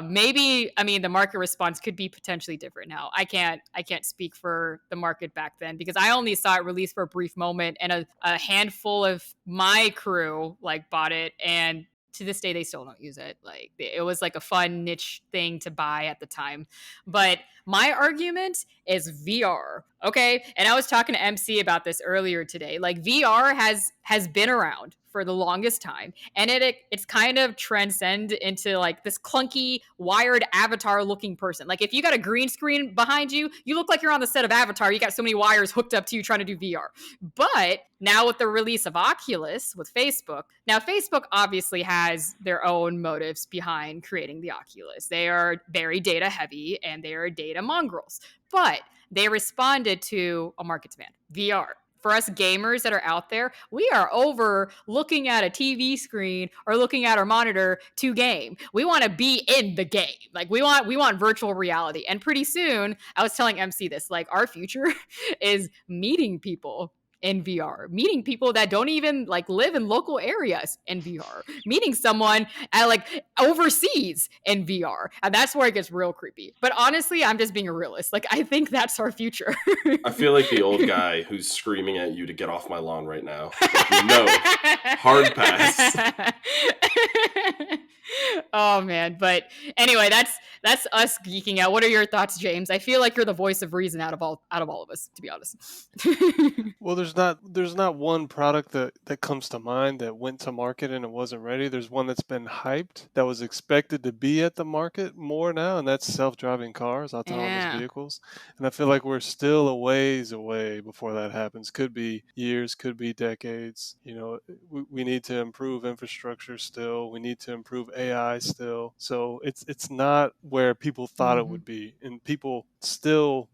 A: Maybe, I mean, the market response could be potentially different now. I can't speak for the market back then because I only saw it released for a brief moment, and a handful of my crew bought it, and to this day they still don't use it. Like, it was like a fun niche thing to buy at the time. But my argument is VR. Okay. And I was talking to MC about this earlier today. Like, VR has been around for the longest time, and it's kind of transcend into like this clunky wired avatar looking person. Like, if you got a green screen behind you, you look like you're on the set of Avatar. You got so many wires hooked up to you trying to do VR. But now with the release of Oculus with Facebook, now Facebook obviously has their own motives behind creating the Oculus. They are very data heavy and they are data mongrels, but they responded to a market demand. VR. For us gamers that are out there, we are over looking at a TV screen or looking at our monitor to game. We want to be in the game. Like, we want virtual reality. And pretty soon, I was telling MC this, like, our future is meeting people in VR, meeting people that don't even live in local areas in VR, meeting someone at overseas in VR. And that's where it gets real creepy. But honestly, I'm just being a realist. Like, I think that's our future.
D: I feel like the old guy who's screaming at you to get off my lawn right now. No, hard pass.
A: Oh man, but anyway, that's us geeking out. What are your thoughts, James? I feel like you're the voice of reason out of all of us, to be honest.
C: Well, there's not one product that comes to mind that went to market and it wasn't ready. There's one that's been hyped that was expected to be at the market more now, and that's self-driving cars, autonomous vehicles. And I feel like we're still a ways away before that happens. Could be years, could be decades. We need to improve infrastructure still. We need to improve AI still. So it's not where people thought it would be. And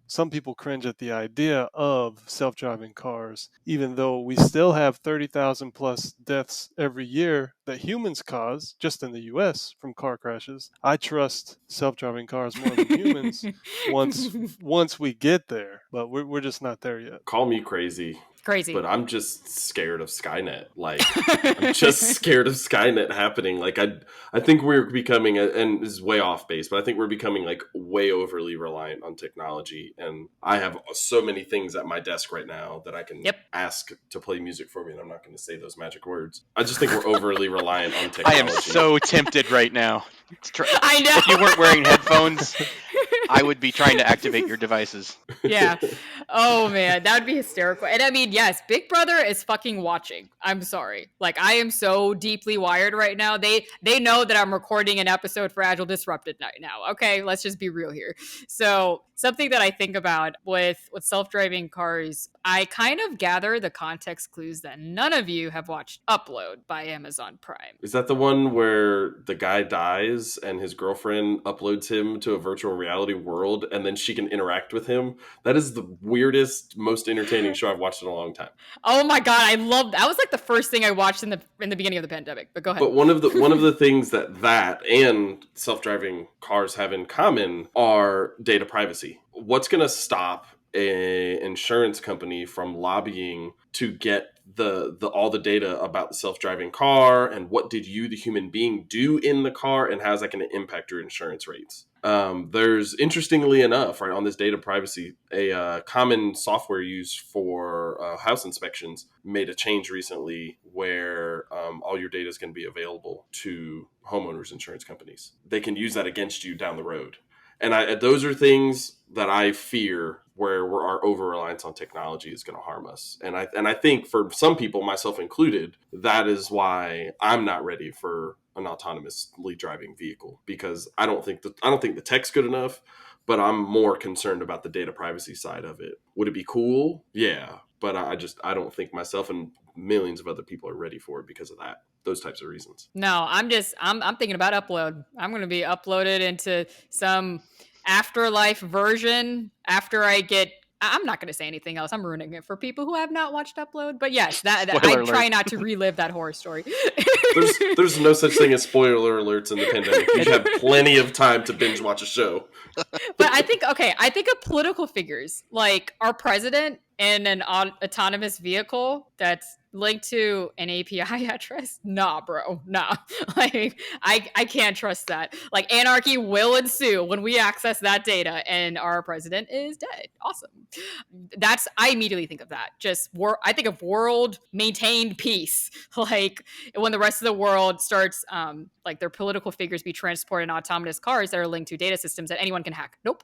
C: some people cringe at the idea of self-driving cars, even though we still have 30,000 plus deaths every year that humans cause just in the US from car crashes. I trust self-driving cars more than humans once we get there, but we're just not there yet.
D: Call me crazy.
A: Crazy.
D: But I'm just scared of Skynet. Like, I'm just scared of Skynet happening. Like, I think we're becoming, and this is way off base, but I think we're becoming like way overly reliant on technology. And I have so many things at my desk right now that I can ask to play music for me, and I'm not going to say those magic words. I just think we're overly reliant on technology.
B: I am so tempted right now.
A: I know.
B: If you weren't wearing headphones, I would be trying to activate your devices.
A: Yeah. Oh man, that would be hysterical. And I mean, yes, Big Brother is fucking watching. I'm sorry. Like, I am so deeply wired right now. They know that I'm recording an episode for Agile Disrupted right now. Okay, let's just be real here. So something that I think about with self-driving cars, I kind of gather the context clues that none of you have watched Upload by Amazon Prime.
D: Is that the one where the guy dies and his girlfriend uploads him to a virtual reality world and then she can interact with him? That is the weirdest, most entertaining show I've watched in a long time.
A: Oh my god, I love that. Was like the first thing I watched in the beginning of the pandemic. But go ahead.
D: But one of the things that and self-driving cars have in common are data privacy. What's going to stop an insurance company from lobbying to get all the data about the self-driving car, and what did you, the human being, do in the car, and how's that going to impact your insurance rates? There's, interestingly enough, right on this data privacy, a common software used for house inspections made a change recently where all your data is going to be available to homeowners insurance companies. They can use that against you down the road. And those are things that I fear where our over-reliance on technology is going to harm us. And I think for some people, myself included, that is why I'm not ready for an autonomously driving vehicle, because I don't think the tech's good enough, but I'm more concerned about the data privacy side of it. Would it be cool? Yeah. But I don't think myself and millions of other people are ready for it because of those types of reasons.
A: No, I'm thinking about Upload. I'm going to be uploaded into some afterlife version after I'm not going to say anything else. I'm ruining it for people who have not watched Upload. But yes, I try not to relive that horror story.
D: There's no such thing as spoiler alerts in the pandemic. You have plenty of time to binge watch a show.
A: But I think of political figures like our president in an autonomous vehicle that's linked to an API address. Nah, bro. Nah. Like, I can't trust that. Like, anarchy will ensue when we access that data and our president is dead. Awesome. I immediately think of that. I think of world maintained peace. Like, when the rest of the world starts, like, their political figures be transported in autonomous cars that are linked to data systems that anyone can hack. Nope.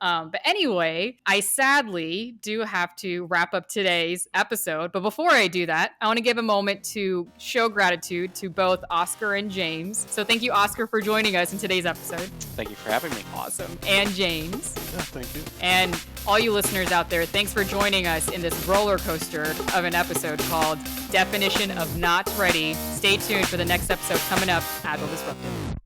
A: But anyway, I sadly do have to wrap up today's episode. But before I do that, I want to give a moment to show gratitude to both Oscar and James. So thank you, Oscar, for joining us in today's episode.
B: Thank you for having me.
A: Awesome. And James.
C: Yeah, thank you.
A: And all you listeners out there, thanks for joining us in this roller coaster of an episode called Definition of Not Ready. Stay tuned for the next episode coming up, Agile Disrupted.